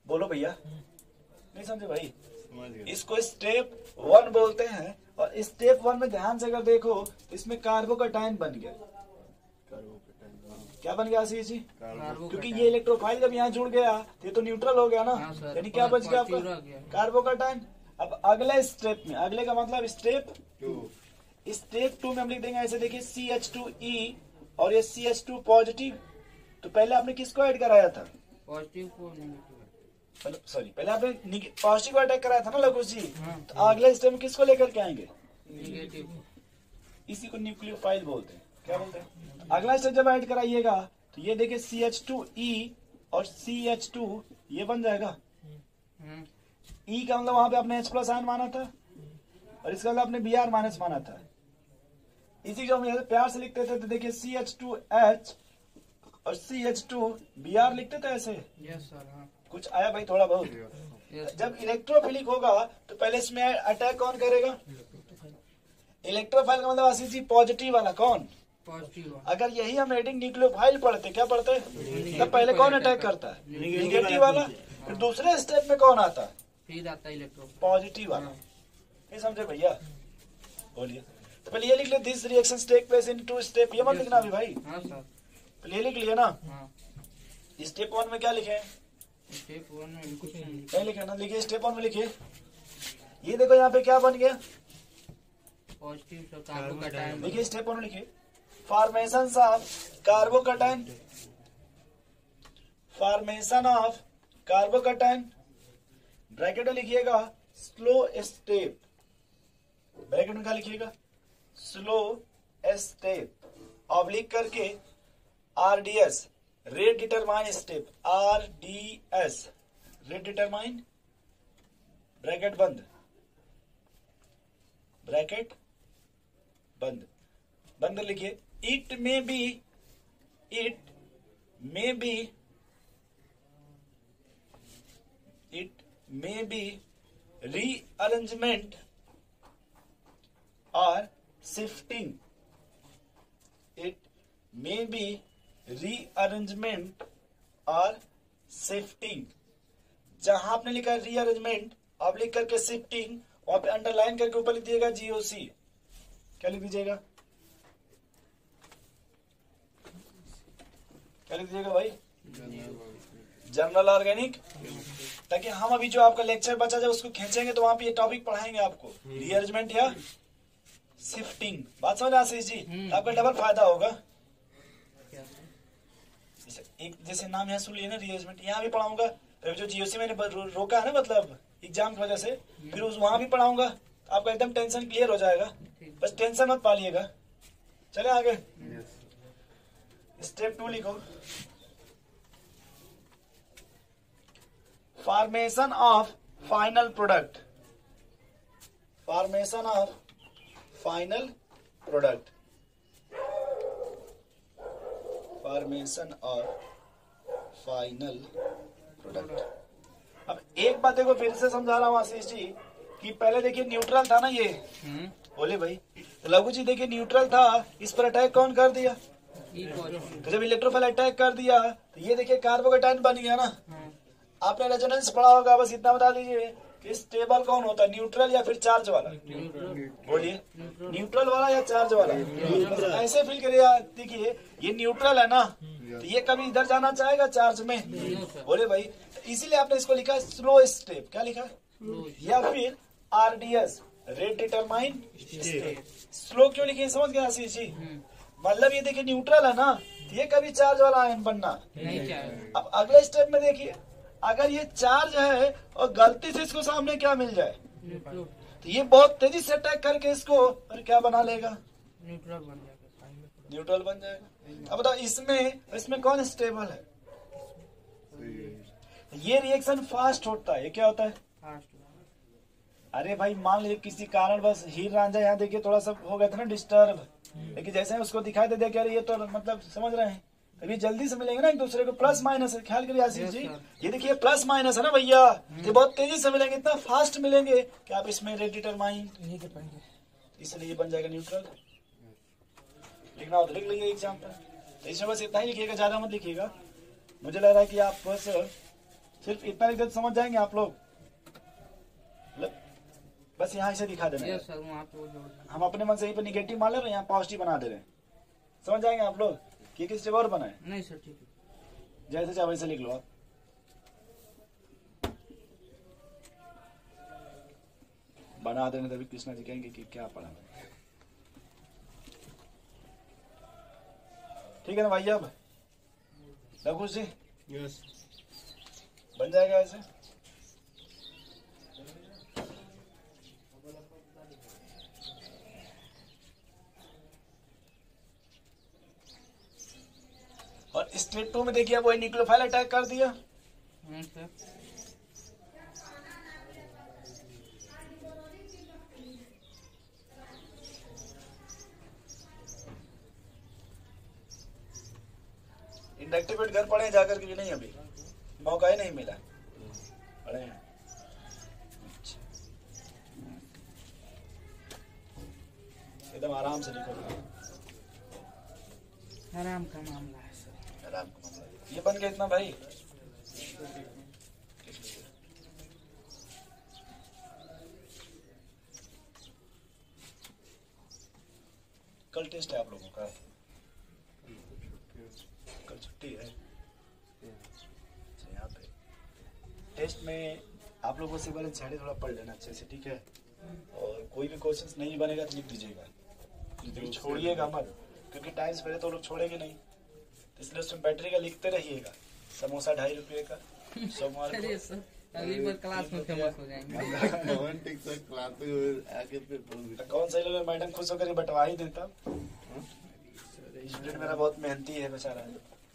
बोलो भैया, नहीं समझे भाई? समझ गया। इसको स्टेप 1 बोलते हैं। और स्टेप 1 में ध्यान से अगर देखो तो इसमें कार्बोकैटायन बन गया। क्या बन गया आशीष जी? क्योंकि ये इलेक्ट्रोफाइल जब यहाँ जुड़ गया तो ये तो न्यूट्रल हो गया ना, हाँ सर, यानी क्या बच गया आपका? पॉजिटिव रह गया। कार्बोकैटायन। अब अगले स्टेप में, अगले का मतलब स्टेप 2 स्टेप 2 में हम लिख देंगे ऐसे, देखिए CH2E और ये CH2 पॉजिटिव। तो पहले आपने किसको ऐड कराया था? पॉजिटिव को नेगेटिव। सॉरी, पहले आपने पॉजिटिव को अटैक कराया था ना लघु जी। हाँ। तो अगले स्टेप में किसको लेकर के आएंगे? नेगेटिव। इसी को न्यूक्लियोफाइल बोलते हैं। क्या बोलते हैं? तो अगला स्टेप जब ऐड कराइएगा तो ये देखिए CH2E और CH2 ये बन जाएगा। E का मतलब वहां पे आपने H+ आयन माना था और इसका मतलब आपने Br- माना था। इसी को हम यहाँ प्यार से लिखते थे, तो देखिए CH2H और CH2Br लिखते थे ऐसे। Yes sir. हाँ। कुछ आया भाई थोड़ा बहुत? जब इलेक्ट्रोफिलिक होगा तो पहले इसमें अटैक कौन करेगा? इलेक्ट्रोफाइल का मतलब आशीष जी पॉजिटिव वाला। कौन? पॉजिटिव। अगर यही हम रेडिंग न्यूक्लियोफाइल पढ़ते, क्या पढ़ते? तब पहले कौन अटैक करता है? निगेटिव वाला। फिर दूसरे स्टेप में कौन आता है? फिर आता है इलेक्ट्रो। पॉजिटिव वाला। ये समझे भैया? बोलिए। तो पहले ये लिख ले, this reaction take place in 2 step. ये मत लिखना अभी भाई, हाँ सर। पहले ये लिख लिया ना। हाँ। स्टेप 1 में क्या लिखे? स्टेप 1 में कुछ नहीं। नहीं लिखे ना, लिखिए स्टेप 1 में लिखिए। ये देखो यहाँ पे क्या बन गया? Positive sir carbocation. देखिए स्टेप 1 में लिखिए, formation of carbocation. Formation of carbocation bracket में लिखिएगा स्लो स्टेप। ब्रैकेट में क्या लिखिएगा? स्लो स्टेप ऑब्लिक करके RDS rate determine step. RDS rate determine, bracket बंद, ब्रैकेट बंद, बंद लिखिए। It may be rearrangement or shifting. It may be rearrangement or shifting. जहां आपने लिखा है रीअरेंजमेंट, आप लिख करके शिफ्टिंग, वहां पे अंडरलाइन करके ऊपर लिख दिएगा GOC। क्या लिख दीजिएगा? क्या लिख दीजिएगा भाई? General organic. ताकि हम अभी जो आपका लेक्चर बचा जब उसको खींचेंगे तो वहां पे ये टॉपिक पढ़ाएंगे आपको, रीअरेंजमेंट या शिफ्टिंग। बात समझ आशीष जी? तो आपका डबल फायदा होगा। जैसे नाम यहाँ सुन लिए ना रीअरेंजमेंट, यहाँ भी पढ़ाऊंगा। फिर जो GOC मैंने रोका है ना, मतलब एग्जाम की वजह से, फिर उस वहां भी पढ़ाऊंगा। आपका एकदम टेंशन क्लियर हो जाएगा। बस टेंशन मत पालिएगा। चले आगे। स्टेप 2 लिखो, formation of final product. Formation of final product. Formation of final product. अब एक बात को फिर से समझा रहा हूं आशीष जी कि पहले देखिए न्यूट्रल था ना ये। बोले भाई लघु जी, देखिए न्यूट्रल था, इस पर अटैक कौन कर दिया? तो जब इलेक्ट्रोफाइल अटैक कर दिया तो ये देखिए कार्बोकैटायन बन गया ना। आपने रेजोनेंस पढ़ा होगा, बस इतना बता दीजिए कि स्टेबल कौन होता है, न्यूट्रल या फिर चार्ज वाला? बोलिए, न्यूट्रल वाला या चार्ज वाला? ऐसे फील करिए, देखिए ये न्यूट्रल है ना, तो ये कभी इधर जाना चाहेगा चार्ज में? बोले भाई, इसीलिए आपने इसको लिखा स्लो स्टेप। क्या लिखा? या फिर RDS rate determine step. Slow क्यों लिखे समझ गए आशीष जी? मतलब ये देखिए न्यूट्रल है ना, तो ये कभी चार्ज वाला आयन बनना नहीं चाहिए। अब अगले स्टेप में देखिए, अगर ये चार्ज है और गलती से इसको सामने क्या मिल जाए तो ये बहुत तेजी से अटैक करके इसको और क्या बना लेगा? न्यूट्रल बन जाएगा। न्यूट्रल बन जाएगा। अब बताओ इसमें कौन स्टेबल है? ये रिएक्शन फास्ट होता है। ये क्या होता है? अरे भाई मान लीजिए किसी कारण बस हीर रांझा यहाँ देखिए थोड़ा सा हो गया था ना डिस्टर्ब, लेकिन जैसे उसको दिखाई दे दिया ये तो मतलब समझ रहे हैं, अभी जल्दी से मिलेंगे ना एक दूसरे को। प्लस माइनस है, ख्याल करिए आशीष जी, ये देखिए प्लस माइनस है ना भैया, ये बहुत तेजी से मिलेंगे, इतना फास्ट मिलेंगे कि आप इसमें रेट डिटरमाइन नहीं कर पाएंगे, इसलिए ये बन जाएगा न्यूट्रल। लिखना हो तो लिख लीजिए एग्जाम पर। तो इसमें बस इतना ही लिखिएगा, ज्यादा मत लिखिएगा। मुझे लग रहा है कि आप बस सिर्फ इतना लिख समझ जाएंगे आप लोग। बस यहाँ इसे दिखा देना है। हम अपने मन से यहीं पर निगेटिव मान ले रहे हैं, यहाँ पॉजिटिव बना दे रहे हैं। समझ जाएंगे आप लोग कि किस जगह और बना है? नहीं सर ठीक है, जैसे चाहे वैसे लिख लो आप। बना देने तभी कृष्णा जी कहेंगे कि क्या पढ़ा। ठीक है ना भाई? अब लघु जी यस बन जाएगा ऐसे। और स्टेप 2 में देखिए वही न्यूक्लियोफाइल अटैक कर दिया। सर इंडक्टिव घर पढ़े जाकर के? नहीं, अभी मौका ही नहीं मिला। पढ़े हैं। अच्छा। एकदम आराम से लिखो। आराम का मामला है सर। आराम का मामला। ये बन गया इतना भाई। कल टेस्ट है आप लोगों का? कल छुट्टी है। अच्छा, यहाँ पे टेस्ट में आप लोगों से पहले छाड़े थोड़ा पढ़ लेना अच्छे से, ठीक है? और कोई भी क्वेश्चंस नहीं बनेगा तो लिख दीजिएगा, छोड़िएगा मत, क्योंकि टाइम्स पहले तो लोग छोड़ेंगे नहीं, इसलिए उसमें बैटरी का लिखते रहिएगा। समोसा 2.5 रुपये का सोमवार को। चलिए सर, अगली बार क्लास में फेमस हो जाएंगे। क्लास में आके फिर तो कौन सा लोग मैडम खुश होकर बंटवा ही देता। स्टूडेंट मेरा बहुत मेहनती है बेचारा,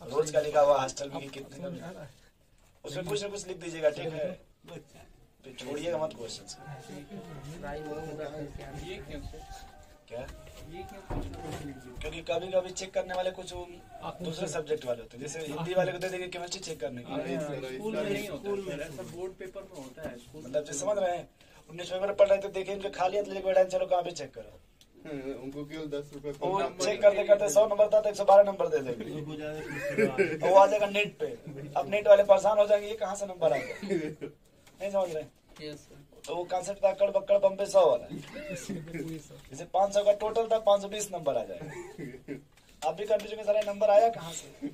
रोज का लिखा हुआ हॉस्टल में कितने का, उसमें कुछ ना कुछ लिख दीजिएगा, ठीक है? फिर छोड़िएगा मत क्वेश्चन। ये क्यों सर? क्या? ये क्यों? क्योंकि कभी कभी चेक करने वाले कुछ दूसरे सब्जेक्ट वाले होते हैं, जैसे हिंदी वाले को दे देंगे केमिस्ट्री चेक करने के लिए। स्कूल में नहीं होता सर, ऐसा बोर्ड पेपर में होता है। स्कूल मतलब जो समझ रहे हैं, 19 पेपर पढ़ रहे थे, देखे इनके खाली हाथ लेके बैठा, चलो कहाँ पे चेक करो। उनको केवल 10 रुपए वो चेक करते करते 100 नंबर था तो 112 नंबर दे देंगे, वो आ जाएगा नेट पे। अब नेट वाले परेशान हो जाएंगे, ये कहाँ से नंबर आ गया, नहीं समझ रहे? Yes sir. तो वो कॉन्सेप्ट था अकड़ बक्कड़ बम्बे 100 वाला, जैसे 500 का टोटल था, 520 नंबर आ जाएगा। आप भी कंफ्यूजन में सारे नंबर आया कहाँ से?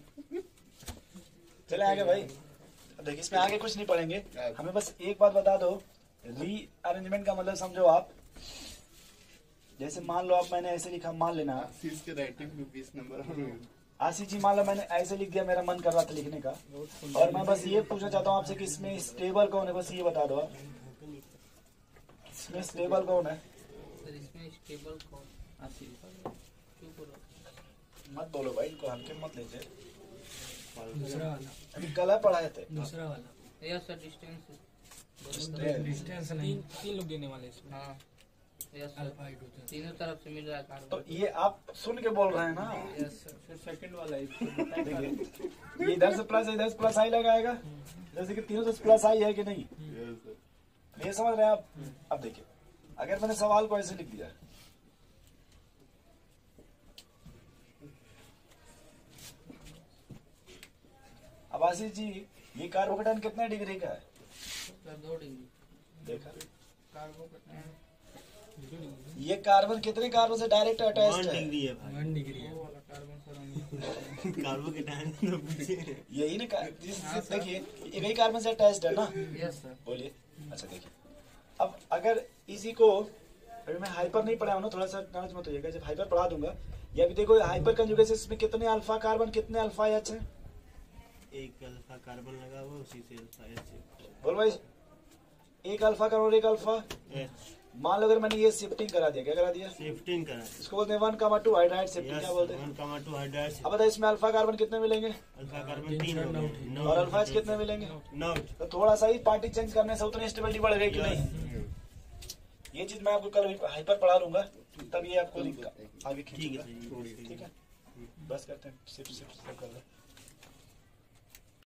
चले आगे भाई। अब देखिए इसमें आगे कुछ नहीं पढ़ेंगे, हमें बस एक बात बता दो, रीअरेंजमेंट का मतलब समझो आप। जैसे मान लो आप, मैंने ऐसे लिखा, मान लेना आशीष के राइटिंग में 20 नंबर। आशीष जी, मान लो मैंने ऐसे लिख दिया, मेरा मन कर रहा था लिखने का, और मैं बस ये पूछना चाहता हूँ आपसे कि इसमें स्टेबल कौन है, बस ये बता दो आप। इसमें स्टेबल कौन है? सर इसमें स्टेबल कौन? चुप रहो। मत बोलो भाई, इनको हल्के मत लीजिए। दूसरा वाला, अभी कल पढ़ाए थे। दूसरा वाला यस सर, डिस्टेंस। डिस्टेंस नहीं, 3 लोग देने वाले इसमें। हाँ यस सर, अल्फा हाइड्रोजन। तीनों तरफ से मिल रहा है तो कार्बन। ये आप सुन के बोल रहे हैं ना? Yes sir. फिर सेकंड वाला इसको बताएं। देखिए ये इधर से प्लस, इधर से प्लस आई लगाएगा, जैसे कि तीनों से प्लस आई है कि नहीं, ये समझ रहे हैं आप? अब देखिए, अगर मैंने सवाल को ऐसे लिख दिया, अब आशीष जी ये कार्बोकेटाइन कितने डिग्री का है? Sir 2 degree. देखा, कार्बोकेटाइन ये कार्बन कितने कार्बन से डायरेक्ट अटैच्ड है? 1 डिग्री है भाई। 1 डिग्री है। वो वाला कार्बन सर हम कार्बोकेटाइन तो पूछे। यही ना देखिए, एक ही कार्बन से अटैच्ड है ना? Yes sir. बोलिए। अच्छा देखिए, अब अगर इसी को, अभी मैं हाइपर नहीं पढ़ा हूँ ना, थोड़ा सा नाराज मत होइएगा, जब हाइपर पढ़ा दूंगा, ये अभी देखो हाइपर कंजुगेशन, इसमें कितने अल्फा कार्बन, कितने अल्फा एच है? एक अल्फा कार्बन लगा हुआ, उसी से अल्फा एच। बोल भाई, एक अल्फा कार्बन और एक अल्फा एच। मान लो अगर मैंने ये शिफ्टिंग करा दिया, क्या करा दिया? शिफ्टिंग करा। इसको बोलते हैं 1,2 हाइड्राइड शिफ्टिंग, क्या बोलते हैं? 1,2 हाइड्राइड। अब बताइए इसमें अल्फा कार्बन कितने मिलेंगे अल्फा कार्बन 3 हो गए। और अल्फा एच कितने मिलेंगे? 9। तो थोड़ा सा ही पार्टी चेंज करने से उतनी स्टेबिलिटी बढ़ रही कि नहीं? ये चीज मैं आपको कल हाइपर पढ़ा लूंगा, तब ये आपको आगे ठीक है खींचूंगा। ठीक है, बस करते हैं, सिर्फ कर रहे हैं।